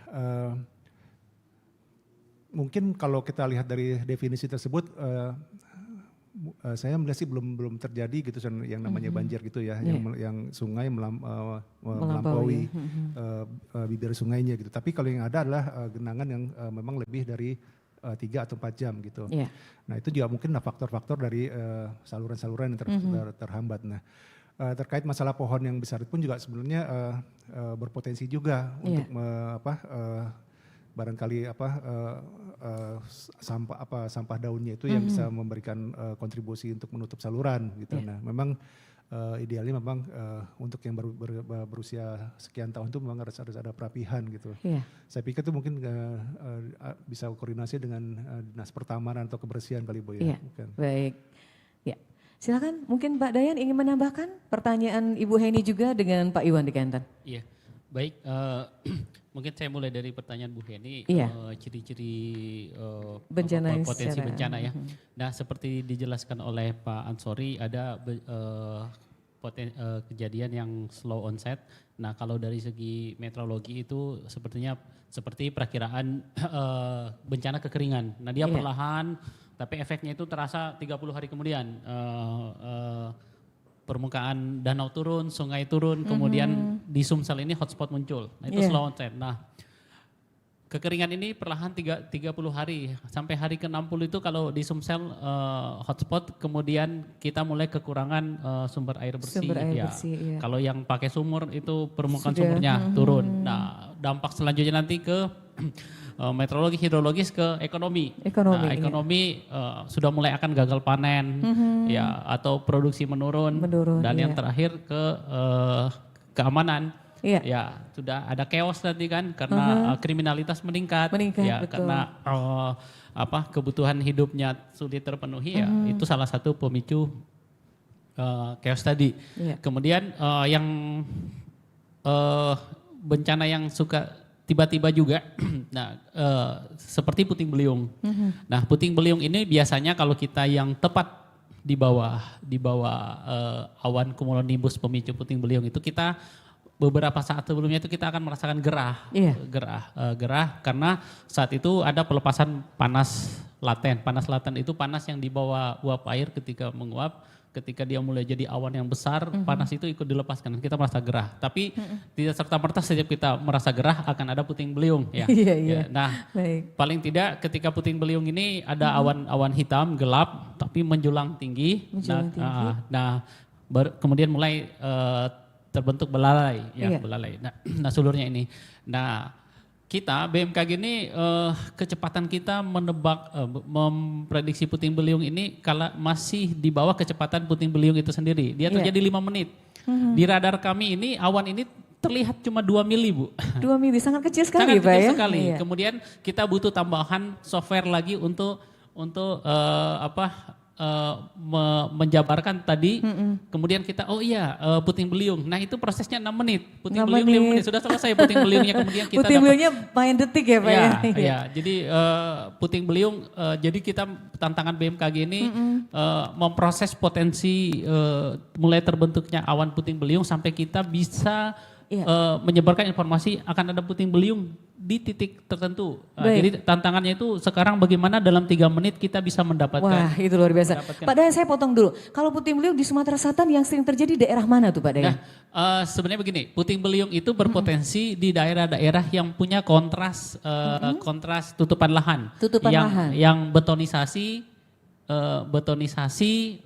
mungkin kalau kita lihat dari definisi tersebut, saya melihat sih belum terjadi gitu yang namanya banjir gitu ya, yang sungai melampaui bibir sungainya gitu. Tapi kalau yang ada adalah genangan yang memang lebih dari 3 atau 4 jam gitu. Nah itu juga mungkin faktor-faktor dari saluran-saluran yang terhambat. Nah terkait masalah pohon yang besar itu pun juga sebenarnya berpotensi juga untuk barangkali sampah daunnya itu yang bisa memberikan kontribusi untuk menutup saluran gitu. Nah, memang idealnya memang untuk yang baru berusia sekian tahun itu memang harus ada perapihan gitu. Saya pikir itu mungkin bisa koordinasi dengan Dinas Pertamanan atau Kebersihan kali Bu ya. Baik. Ya. Silakan mungkin Pak Dayan ingin menambahkan pertanyaan Ibu Heni juga dengan Pak Iwan di Kenten. Iya. Baik, mungkin saya mulai dari pertanyaan Bu Heni, ciri-ciri potensi bencana ya. Nah seperti dijelaskan oleh Pak Ansori ada kejadian yang slow onset. Nah, kalau dari segi meteorologi itu sepertinya seperti perakiraan bencana kekeringan. Nah, dia perlahan tapi efeknya itu terasa 30 hari kemudian. Permukaan danau turun, sungai turun, kemudian di Sumsel ini hotspot muncul. Nah, itu slow onset. Nah, kekeringan ini perlahan 30 hari, sampai hari ke-60 itu kalau di Sumsel hotspot, kemudian kita mulai kekurangan sumber air bersih. Kalau yang pakai sumur itu permukaan sumurnya turun. Nah, dampak selanjutnya nanti ke meteorologi, hidrologis, ke ekonomi. Ekonomi sudah mulai akan gagal panen, ya, atau produksi menurun. Dan yang terakhir ke keamanan. Ya, sudah ada chaos nanti kan karena kriminalitas meningkat ya, betul. Karena kebutuhan hidupnya sulit terpenuhi ya, itu salah satu pemicu chaos tadi. Kemudian yang bencana yang suka tiba-tiba juga, nah seperti puting beliung. Nah, puting beliung ini biasanya kalau kita yang tepat di bawah awan cumulonimbus pemicu puting beliung itu kita beberapa saat sebelumnya itu kita akan merasakan gerah karena saat itu ada pelepasan panas laten. Panas laten itu panas yang dibawa uap air ketika menguap, ketika dia mulai jadi awan yang besar, panas itu ikut dilepaskan, kita merasa gerah. Tapi tidak serta-merta setiap kita merasa gerah akan ada puting beliung ya. Nah, paling tidak ketika puting beliung ini ada awan-awan hitam gelap tapi menjulang tinggi. Kemudian mulai terbentuk belalai, belalai. Nah, sulurnya ini. Nah, kita BMKG ini kecepatan kita menebak, memprediksi puting beliung ini kalau masih di bawah kecepatan puting beliung itu sendiri. Dia terjadi 5 menit. Di radar kami ini awan ini terlihat cuma 2 mili, Bu. 2 mili, sangat kecil sekali, sangat Pak, kecil ya? sekali. Kemudian kita butuh tambahan software lagi untuk menjabarkan tadi, kemudian kita puting beliung. Nah, itu prosesnya 6 menit. Puting beliung 5 menit sudah selesai puting beliungnya, kemudian kita puting beliungnya main detik ya, Pak, ya? Ya, jadi puting beliung, jadi kita tantangan BMKG ini memproses potensi mulai terbentuknya awan puting beliung sampai kita bisa menyebarkan informasi akan ada puting beliung di titik tertentu. Jadi tantangannya itu sekarang bagaimana dalam 3 menit kita bisa mendapatkan. Wah, itu luar biasa. Pak Dayan, saya potong dulu. Kalau puting beliung di Sumatera Selatan yang sering terjadi daerah mana tuh, Pak Dayan? Nah, sebenarnya begini, puting beliung itu berpotensi di daerah-daerah yang punya kontras tutupan lahan. Yang betonisasi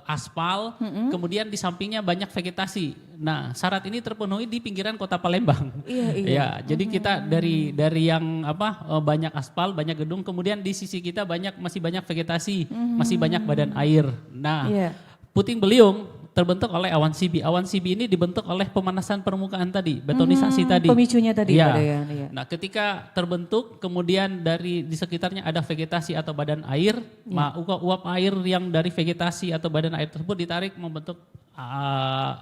aspal, kemudian di sampingnya banyak vegetasi. Nah, syarat ini terpenuhi di pinggiran kota Palembang. Ya, jadi kita dari yang banyak aspal, banyak gedung, kemudian di sisi kita masih banyak vegetasi, masih banyak badan air. Nah, puting beliung terbentuk oleh awan CB. Awan CB ini dibentuk oleh pemanasan permukaan tadi, betonisasi tadi. Pemicunya tadi, Pak Dayan. Nah, ketika terbentuk, kemudian di sekitarnya ada vegetasi atau badan air, uap air yang dari vegetasi atau badan air tersebut ditarik membentuk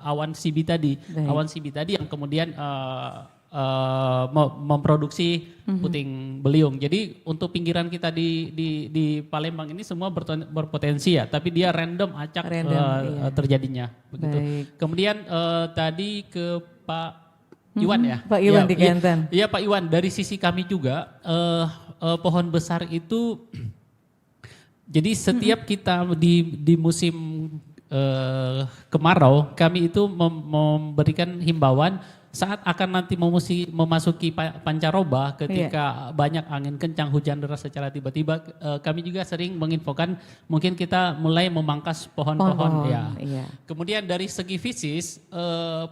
awan CB tadi. Awan CB tadi yang kemudian memproduksi puting beliung. Jadi untuk pinggiran kita di Palembang ini semua berpotensi ya, tapi dia random acak terjadinya. Begitu. Kemudian tadi ke Pak Iwan ya. Pak Iwan di Kenten. Iya Pak Iwan, dari sisi kami juga pohon besar itu, jadi setiap kita di musim kemarau, kami itu memberikan himbauan saat akan nanti memasuki pancaroba, ketika banyak angin kencang, hujan deras secara tiba-tiba, kami juga sering menginfokan mungkin kita mulai memangkas pohon-pohon. Kemudian dari segi fisis,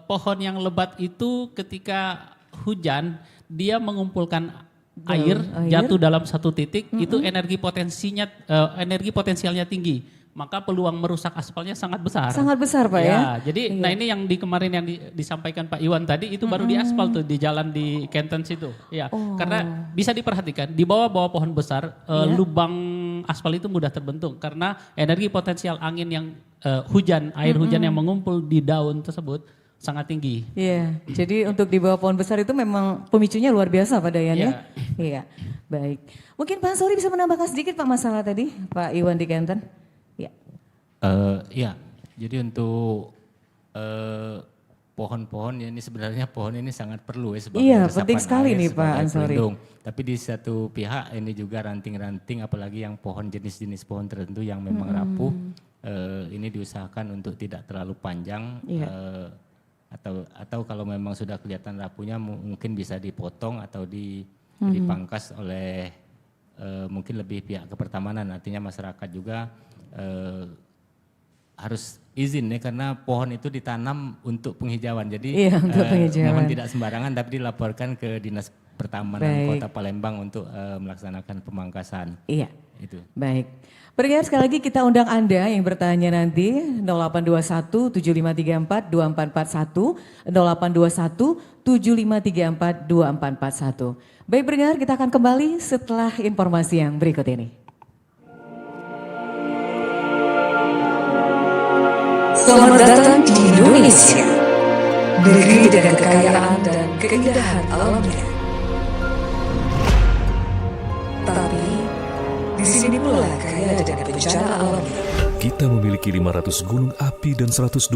pohon yang lebat itu ketika hujan dia mengumpulkan air jatuh dalam satu titik, itu energi potensialnya tinggi. Maka peluang merusak aspalnya sangat besar. Sangat besar, Pak, ya. Jadi nah ini yang kemarin yang disampaikan Pak Iwan tadi itu baru di aspal tuh, di jalan di Kenten situ. Karena bisa diperhatikan di bawah pohon besar lubang aspal itu mudah terbentuk karena energi potensial angin yang air hujan yang mengumpul di daun tersebut sangat tinggi. Jadi untuk di bawah pohon besar itu memang pemicunya luar biasa, Pak Dayan, ya. Iya. Baik. Mungkin Pak Ansori bisa menambahkan sedikit, Pak, masalah tadi Pak Iwan di Kenten. Jadi untuk pohon-pohon ya, ini sebenarnya pohon ini sangat perlu ya sebagai Iya, resapan penting sekali air, nih Pak sebagai Ansori. pelindung. Tapi di satu pihak ini juga ranting-ranting, apalagi yang pohon jenis-jenis pohon tertentu yang memang rapuh, ini diusahakan untuk tidak terlalu panjang. Iya. Atau kalau memang sudah kelihatan rapuhnya mungkin bisa dipotong atau dipangkas oleh mungkin lebih pihak kepertamanan. Artinya masyarakat juga harus izin ya, karena pohon itu ditanam untuk penghijauan. Jadi Iya, untuk penghijauan. mohon tidak sembarangan, tapi dilaporkan ke Dinas Pertamanan Kota Palembang untuk melaksanakan pemangkasan. Iya. Itu. Baik. Pendengar, sekali lagi kita undang Anda yang bertanya nanti 0821 7534 2441 0821 7534 2441. Baik pendengar, kita akan kembali setelah informasi yang berikut ini. Selamat datang di Indonesia, negeri dengan kekayaan dan keindahan alamnya. Tapi di sini pula kaya dengan bencana alamnya. Kita memiliki 500 gunung api dan 127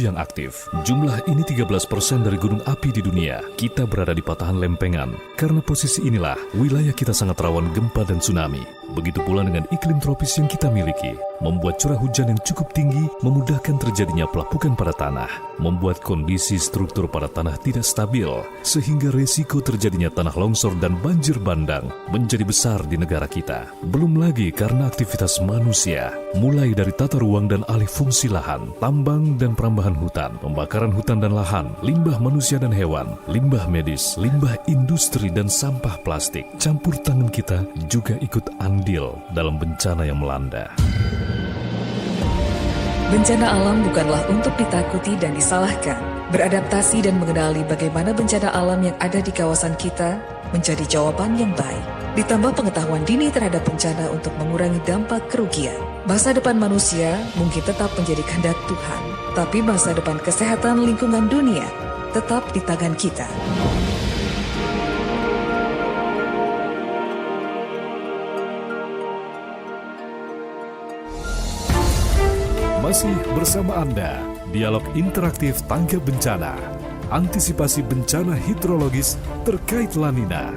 yang aktif. Jumlah ini 13% dari gunung api di dunia. Kita berada di patahan lempengan. Karena posisi inilah, wilayah kita sangat rawan gempa dan tsunami. Begitu pula dengan iklim tropis yang kita miliki. Membuat curah hujan yang cukup tinggi memudahkan terjadinya pelapukan pada tanah. Membuat kondisi struktur pada tanah tidak stabil. Sehingga resiko terjadinya tanah longsor dan banjir bandang menjadi besar di negara kita. Belum lagi karena aktivitas manusia. Mulai dari tata ruang dan alih fungsi lahan, tambang dan perambahan hutan, pembakaran hutan dan lahan, limbah manusia dan hewan, limbah medis, limbah industri dan sampah plastik. Campur tangan kita juga ikut andil dalam bencana yang melanda. Bencana alam bukanlah untuk ditakuti dan disalahkan. Beradaptasi dan mengenali bagaimana bencana alam yang ada di kawasan kita menjadi jawaban yang baik. Ditambah pengetahuan dini terhadap bencana untuk mengurangi dampak kerugian. Masa depan manusia mungkin tetap menjadi kehendak Tuhan, tapi masa depan kesehatan lingkungan dunia tetap di tangan kita. Masih bersama Anda, dialog interaktif tanggap bencana, antisipasi bencana hidrologis terkait La Nina.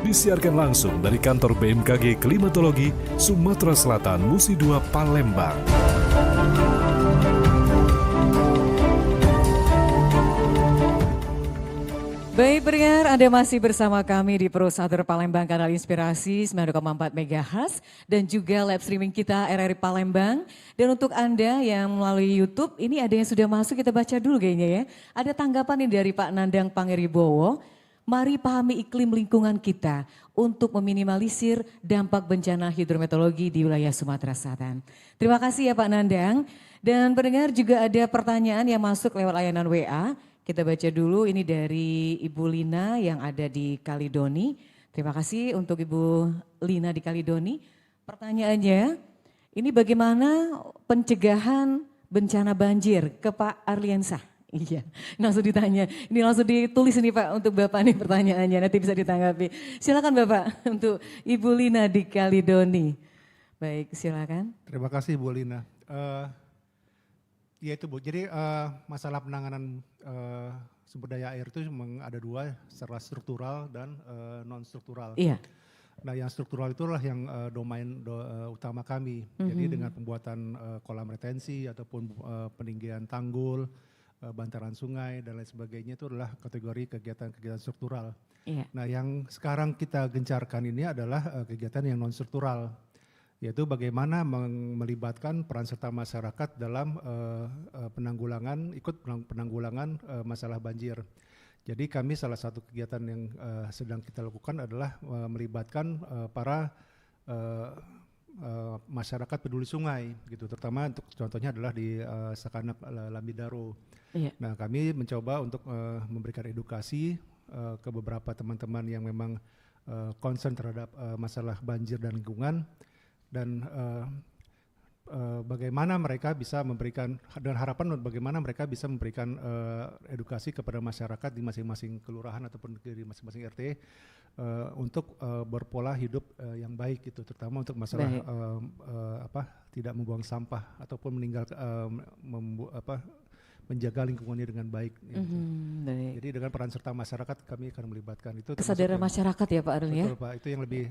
Disiarkan langsung dari kantor BMKG Klimatologi Sumatera Selatan Musi 2 Palembang. Baik pendengar, Anda masih bersama kami di Pro 1 Palembang Kanal Inspirasi 9,4 MHz dan juga live streaming kita RRI Palembang. Dan untuk Anda yang melalui YouTube, ini ada yang sudah masuk, kita baca dulu kayaknya ya. Ada tanggapan ini dari Pak Nandang Pangeribowo. Mari pahami iklim lingkungan kita untuk meminimalisir dampak bencana hidrometeorologi di wilayah Sumatera Selatan. Terima kasih ya Pak Nandang. Dan pendengar juga ada pertanyaan yang masuk lewat layanan WA. Kita baca dulu, ini dari Ibu Lina yang ada di Kalidoni. Terima kasih untuk Ibu Lina di Kalidoni. Pertanyaannya, ini bagaimana pencegahan bencana banjir ke Pak Arliansah? Iya, langsung ditanya. Ini langsung ditulis nih Pak untuk Bapak nih pertanyaannya, nanti bisa ditanggapi. Silakan Bapak untuk Ibu Lina di Kalidoni. Baik, silakan. Terima kasih Bu Lina. Ya itu Bu, jadi masalah penanganan sumber daya air itu memang ada dua, secara struktural dan non-struktural. Iya. Nah yang struktural itulah yang domain utama kami. Jadi dengan pembuatan kolam retensi ataupun peninggian tanggul, bantaran sungai dan lain sebagainya itu adalah kategori kegiatan-kegiatan struktural. Iya. Nah yang sekarang kita gencarkan ini adalah kegiatan yang non-struktural. Yaitu bagaimana melibatkan peran serta masyarakat dalam penanggulangan masalah banjir. Jadi kami salah satu kegiatan yang sedang kita lakukan adalah melibatkan para masyarakat peduli sungai, gitu. Terutama untuk contohnya adalah di Sakanap Lambidaro. Iya. Nah kami mencoba untuk memberikan edukasi ke beberapa teman-teman yang memang concern terhadap masalah banjir dan lingkungan. Dan bagaimana mereka bisa memberikan, dan harapan bagaimana mereka bisa memberikan edukasi kepada masyarakat di masing-masing kelurahan ataupun di masing-masing RT untuk berpola hidup yang baik gitu, terutama untuk masalah tidak membuang sampah ataupun menjaga lingkungannya dengan baik. Gitu. Baik. Jadi dengan peran serta masyarakat kami akan melibatkan itu. Kesadaran masyarakat ya Pak Arun ya? Betul Pak, itu yang lebih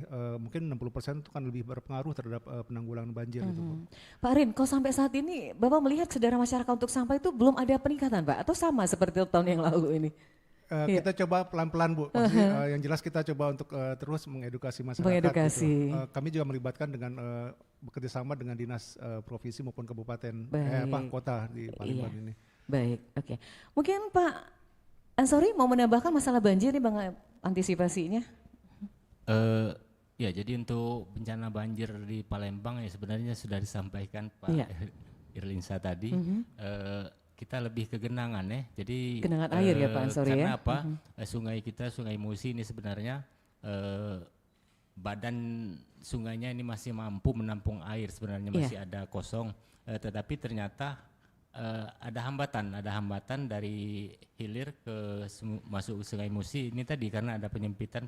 mungkin 60% itu kan lebih berpengaruh terhadap penanggulangan banjir gitu Pak. Pak Arin, kok sampai saat ini Bapak melihat kesadaran masyarakat untuk sampah itu belum ada peningkatan Pak? Atau sama seperti tahun yang lalu ini? Kita coba pelan-pelan Bu, yang jelas kita coba untuk terus mengedukasi masyarakat. Mengedukasi. Gitu. Kami juga melibatkan dengan bekerjasama dengan dinas provinsi maupun kabupaten, kota di Palembang ini. Baik, oke. Mungkin Pak Ansori mau menambahkan masalah banjir nih Bang, antisipasinya? Ya, jadi untuk bencana banjir di Palembang ya sebenarnya sudah disampaikan Pak Irlinsa tadi. Kita lebih ke genangan ya, jadi genangan air ya Pak Ansori karena ya? apa? Sungai kita, Sungai Musi ini sebenarnya badan sungainya ini masih mampu menampung air, sebenarnya masih ada kosong, tetapi ternyata ada hambatan dari hilir ke masuk Sungai Musi ini tadi karena ada penyempitan,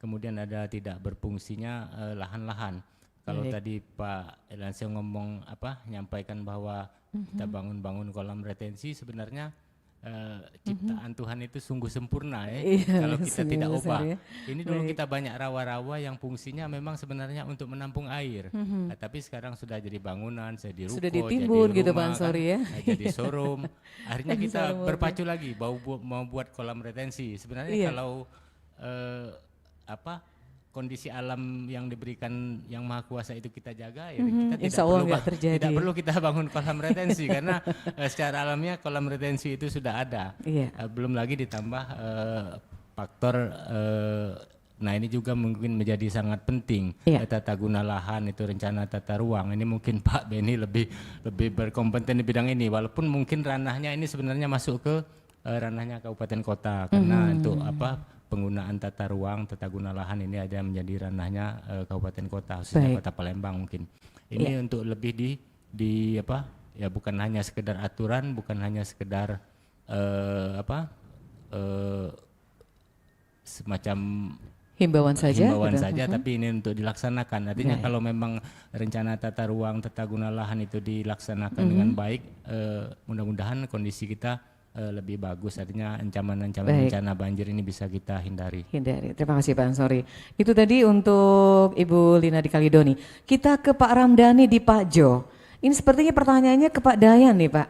kemudian ada tidak berfungsinya lahan-lahan. Kalau tadi Pak Irlansyah ngomong nyampaikan bahwa kita bangun kolam retensi, sebenarnya ciptaan Tuhan itu sungguh sempurna ya. Kalau kita tidak ubah. Ya. Ini dulu kita banyak rawa-rawa yang fungsinya memang sebenarnya untuk menampung air. Tapi sekarang sudah jadi bangunan, jadi ruko, sudah ditimbun jadi rumah, gitu Pak Ansori ya. Jadi showroom. Akhirnya kita berpacu lagi mau buat kolam retensi. Sebenarnya kalau kondisi alam yang diberikan yang Maha Kuasa itu kita jaga, ya kita tidak perlu kita bangun kolam retensi karena secara alamnya kolam retensi itu sudah ada. Belum lagi ditambah faktor nah ini juga mungkin menjadi sangat penting, tata guna lahan itu, rencana tata ruang. Ini mungkin Pak Beni lebih berkompeten di bidang ini, walaupun mungkin ranahnya ini sebenarnya masuk ke ranahnya kabupaten kota karena untuk penggunaan tata ruang, tata guna lahan ini ada menjadi ranahnya kabupaten kota, khususnya Kota Palembang mungkin. Ini untuk lebih ya bukan hanya sekedar aturan, bukan hanya sekedar semacam himbauan saja, tapi ini untuk dilaksanakan. Artinya kalau memang rencana tata ruang, tata guna lahan itu dilaksanakan dengan baik, mudah-mudahan kondisi kita lebih bagus, artinya ancaman-ancaman bencana banjir ini bisa kita hindari. Terima kasih Pak Ansori. Itu tadi untuk Ibu Lina di Kalidoni. Kita ke Pak Ramdhani di Pak Jo. Ini sepertinya pertanyaannya ke Pak Dayan nih Pak.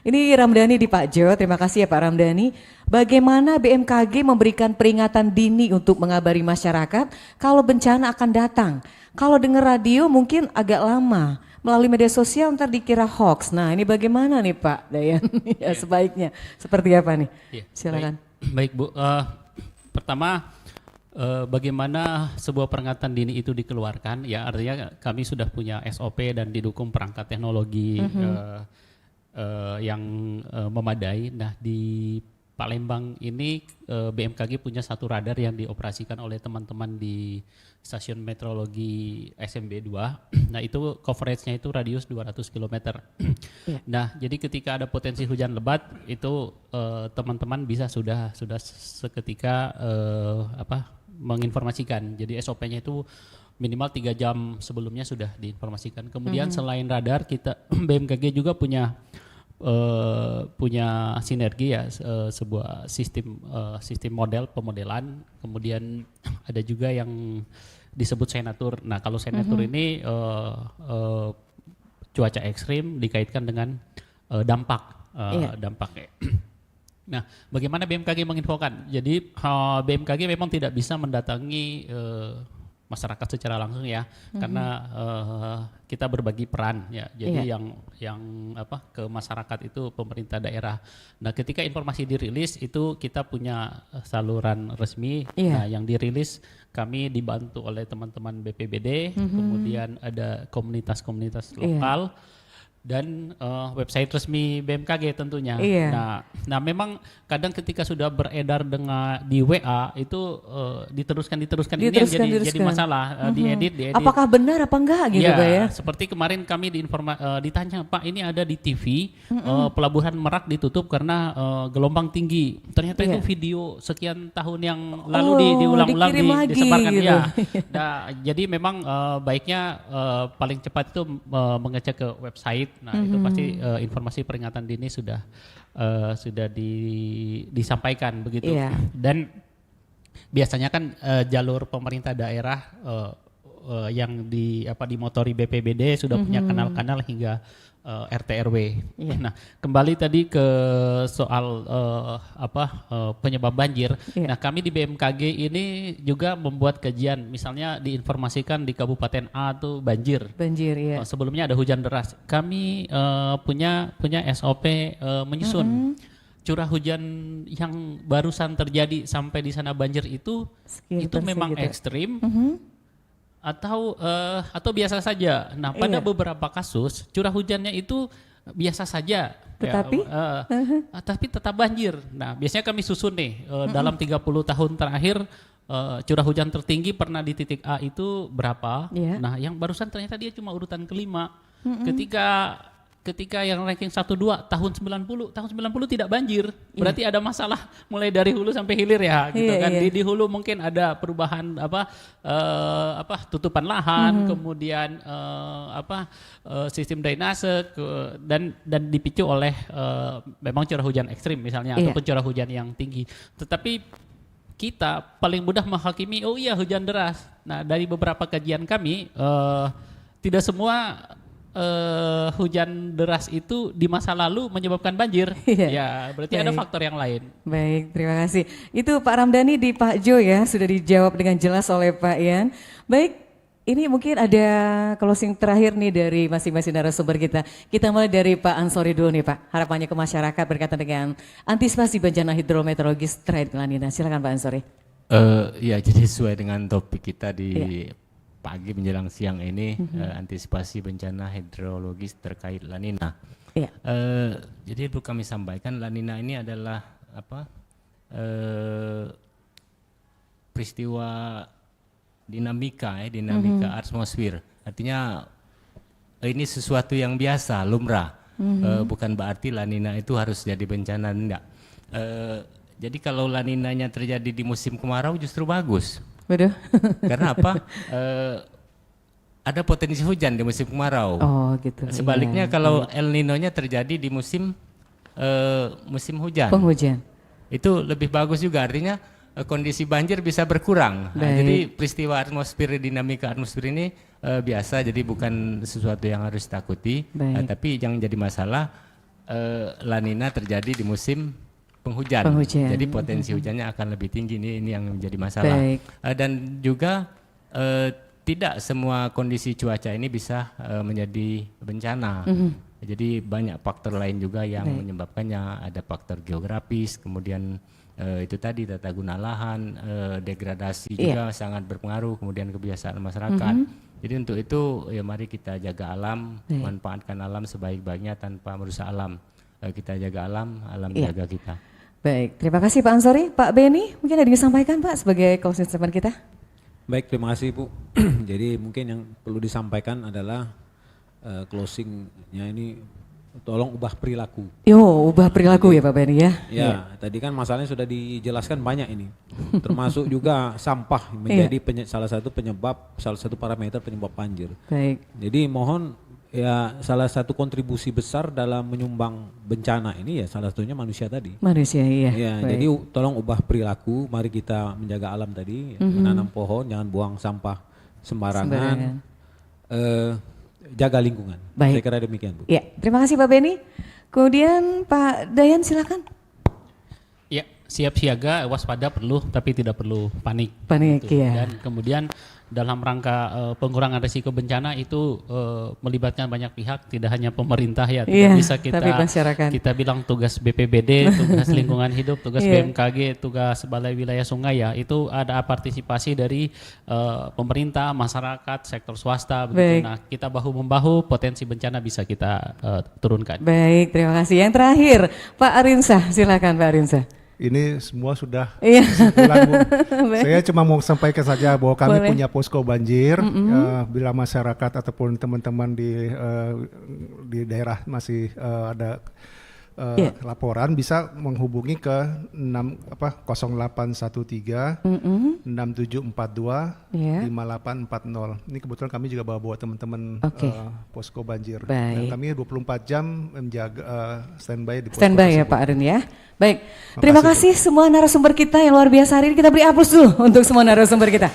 Ini Ramdhani di Pak Jo. Terima kasih ya Pak Ramdhani. Bagaimana BMKG memberikan peringatan dini untuk mengabari masyarakat kalau bencana akan datang? Kalau dengar radio mungkin agak lama. Melalui media sosial ntar dikira hoax. Nah ini bagaimana nih Pak Dayan? Ya sebaiknya seperti apa nih? Silakan. Baik Bu, pertama bagaimana sebuah peringatan dini itu dikeluarkan? Ya artinya kami sudah punya SOP dan didukung perangkat teknologi yang memadai. Nah di Palembang ini BMKG punya satu radar yang dioperasikan oleh teman-teman di stasiun meteorologi SMB 2. Nah itu coveragenya itu radius 200 km. Nah jadi ketika ada potensi hujan lebat itu teman-teman bisa sudah seketika menginformasikan. Jadi SOP-nya itu minimal 3 jam sebelumnya sudah diinformasikan. Kemudian selain radar kita BMKG juga punya sinergi ya, sebuah sistem model pemodelan, kemudian ada juga yang disebut senatur. Nah kalau senatur ini cuaca ekstrim dikaitkan dengan dampaknya. Nah bagaimana BMKG menginfokan? Jadi BMKG memang tidak bisa mendatangi masyarakat secara langsung ya, karena kita berbagi peran ya. Jadi yang ke masyarakat itu pemerintah daerah. Nah, ketika informasi dirilis itu kita punya saluran resmi. Nah, yang dirilis kami dibantu oleh teman-teman BPBD, kemudian ada komunitas-komunitas lokal. Dan website resmi BMKG tentunya. Nah memang kadang ketika sudah beredar di WA itu diteruskan ini yang jadi masalah, diedit. Apakah benar apa enggak gitu Pak ya? Seperti kemarin kami ditanya Pak ini ada di TV pelabuhan Merak ditutup karena gelombang tinggi. Ternyata itu video sekian tahun yang lalu diulang-ulang disebarkan gitu. Nah jadi memang baiknya paling cepat itu mengecek ke website Nah itu pasti informasi peringatan dini sudah disampaikan begitu. Iya. Dan biasanya kan jalur pemerintah daerah yang dimotori BPBD sudah punya kanal-kanal hingga RT RW. Iya. Nah, kembali tadi ke soal penyebab banjir. Iya. Nah, kami di BMKG ini juga membuat kajian, misalnya diinformasikan di Kabupaten A tuh banjir. Banjir, ya. Sebelumnya ada hujan deras. Kami punya SOP menyusun curah hujan yang barusan terjadi sampai di sana banjir itu memang ekstrim. Atau biasa saja. Nah, pada beberapa kasus curah hujannya itu biasa saja. Tetapi tapi tetap banjir. Nah, biasanya kami susun nih dalam 30 tahun terakhir curah hujan tertinggi pernah di titik A itu berapa? Yeah. Nah, yang barusan ternyata dia cuma urutan kelima. Ketika yang ranking 1 2 tahun 90 tidak banjir. Berarti ada masalah mulai dari hulu sampai hilir ya gitu kan. Di hulu mungkin ada perubahan tutupan lahan, kemudian sistem drainase dan dipicu oleh memang curah hujan ekstrim misalnya ataupun curah hujan yang tinggi. Tetapi kita paling mudah menghakimi hujan deras. Nah, dari beberapa kajian kami tidak semua hujan deras itu di masa lalu menyebabkan banjir. Ya, berarti ada faktor yang lain. Baik, terima kasih. Itu Pak Ramdhani di Pak Jo ya, sudah dijawab dengan jelas oleh Pak Ian. Baik, ini mungkin ada closing terakhir nih dari masing-masing narasumber kita. Kita mulai dari Pak Ansori dulu nih Pak, harapannya ke masyarakat berkaitan dengan antisipasi bencana hidrometeorologis terkait La Nina. Silakan Pak Ansori. Ya, jadi sesuai dengan topik kita di pagi menjelang siang ini, antisipasi bencana hidrologis terkait La Nina. Iya. Jadi perlu kami sampaikan, La Nina ini adalah peristiwa dinamika atmosfer. Artinya ini sesuatu yang biasa, lumrah. Bukan berarti La Nina itu harus jadi bencana, enggak. Jadi kalau La Ninanya terjadi di musim kemarau justru bagus. Waduh. Karena apa? Ada potensi hujan di musim kemarau. Oh gitu. Sebaliknya kalau El Nino-nya terjadi di musim hujan. Penghujan. Itu lebih bagus juga, artinya kondisi banjir bisa berkurang. Nah, jadi peristiwa atmosfer, dinamika atmosfer ini biasa, jadi bukan sesuatu yang harus ditakuti. Tapi yang jadi masalah La Nina terjadi di musim penghujan. Jadi potensi hujannya akan lebih tinggi, ini yang menjadi masalah. Dan juga tidak semua kondisi cuaca ini bisa menjadi bencana. Jadi banyak faktor lain juga yang menyebabkannya. Ada faktor geografis, kemudian itu tadi tata guna lahan, degradasi juga sangat berpengaruh, kemudian kebiasaan masyarakat. Jadi untuk itu ya mari kita jaga alam, manfaatkan alam sebaik-baiknya tanpa merusak alam. Kita jaga alam, alam jaga kita. Baik, terima kasih Pak Ansori. Pak Beni, mungkin ada yang disampaikan Pak sebagai closing statement kita? Baik, terima kasih Bu. Jadi mungkin yang perlu disampaikan adalah closingnya ini tolong ubah perilaku. Ubah perilaku ya Pak Beni ya? Ya, tadi kan masalahnya sudah dijelaskan banyak ini. Termasuk juga sampah menjadi salah satu parameter penyebab banjir. Baik. Jadi mohon ya salah satu kontribusi besar dalam menyumbang bencana ini ya salah satunya manusia tadi. Manusia iya. Ya, jadi tolong ubah perilaku, mari kita menjaga alam tadi, menanam pohon, jangan buang sampah sembarangan. Jaga lingkungan. Saya kira demikian Bu. Ya, terima kasih Pak Beni. Kemudian Pak Dayan silakan. Ya, siap siaga, waspada perlu tapi tidak perlu panik. Panik gitu. ya. Dan kemudian dalam rangka pengurangan risiko bencana itu melibatkan banyak pihak, tidak hanya pemerintah ya, tidak bisa kita bilang tugas BPBD, tugas lingkungan hidup, tugas BMKG, tugas Balai Wilayah Sungai ya, itu ada partisipasi dari pemerintah, masyarakat, sektor swasta. Begitu. Nah, kita bahu-membahu, potensi bencana bisa kita turunkan. Baik, terima kasih. Yang terakhir, Pak Arinsah, silakan Pak Arinsah. Ini semua sudah kesimpulan, Bu. Saya cuma mau sampaikan saja bahwa kami punya posko banjir. Bila masyarakat ataupun teman-teman di daerah masih ada laporan bisa menghubungi ke 0813 6742 5840. Ini kebetulan kami juga bawa teman-teman posko banjir. Dan kami 24 jam menjaga standby di posko tersebut. Ya Pak Arin ya. Baik, terima kasih semua narasumber kita yang luar biasa hari ini. Kita beri aplaus dulu untuk semua narasumber kita.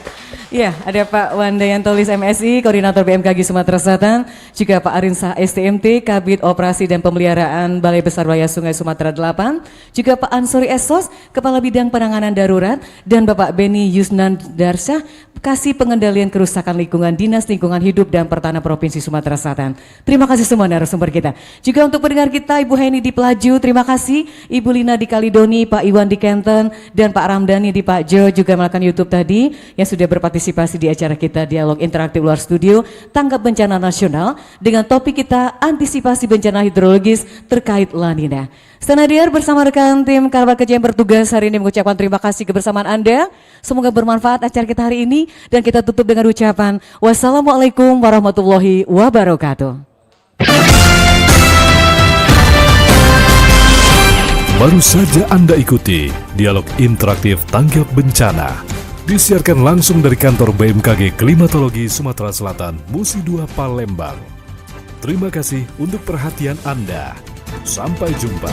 Ya, ada Pak Wandayantolis MSI, Koordinator BMKG Sumatera Selatan, juga Pak Arin Shah STMT, Kabid Operasi dan Pemeliharaan Balai Besar Wilayah Sungai Sumatera 8, juga Pak Ansori Esos, Kepala Bidang Penanganan Darurat, dan Bapak Beni Yusnan Darsyah, Kasih Pengendalian Kerusakan Lingkungan Dinas Lingkungan Hidup dan Pertanahan Provinsi Sumatera Selatan. Terima kasih semua narasumber kita. Juga untuk pendengar kita, Ibu Heni di Pelaju, terima kasih, Ibu Lina di Kalidoni, Pak Iwan di Kenten, dan Pak Ramdhani di Pak Jo juga melakukan YouTube tadi yang sudah berpartisipasi di acara kita Dialog Interaktif Luar Studio Tanggap Bencana Nasional dengan topik kita antisipasi bencana hidrologis terkait La Nina. Senadir bersama rekan tim Kabar Kerja yang bertugas hari ini mengucapkan terima kasih kebersamaan Anda. Semoga bermanfaat acara kita hari ini dan kita tutup dengan ucapan wassalamualaikum warahmatullahi wabarakatuh. Baru saja Anda ikuti Dialog Interaktif Tanggap Bencana. Disiarkan langsung dari kantor BMKG Klimatologi Sumatera Selatan, Musi 2 Palembang. Terima kasih untuk perhatian Anda. Sampai jumpa.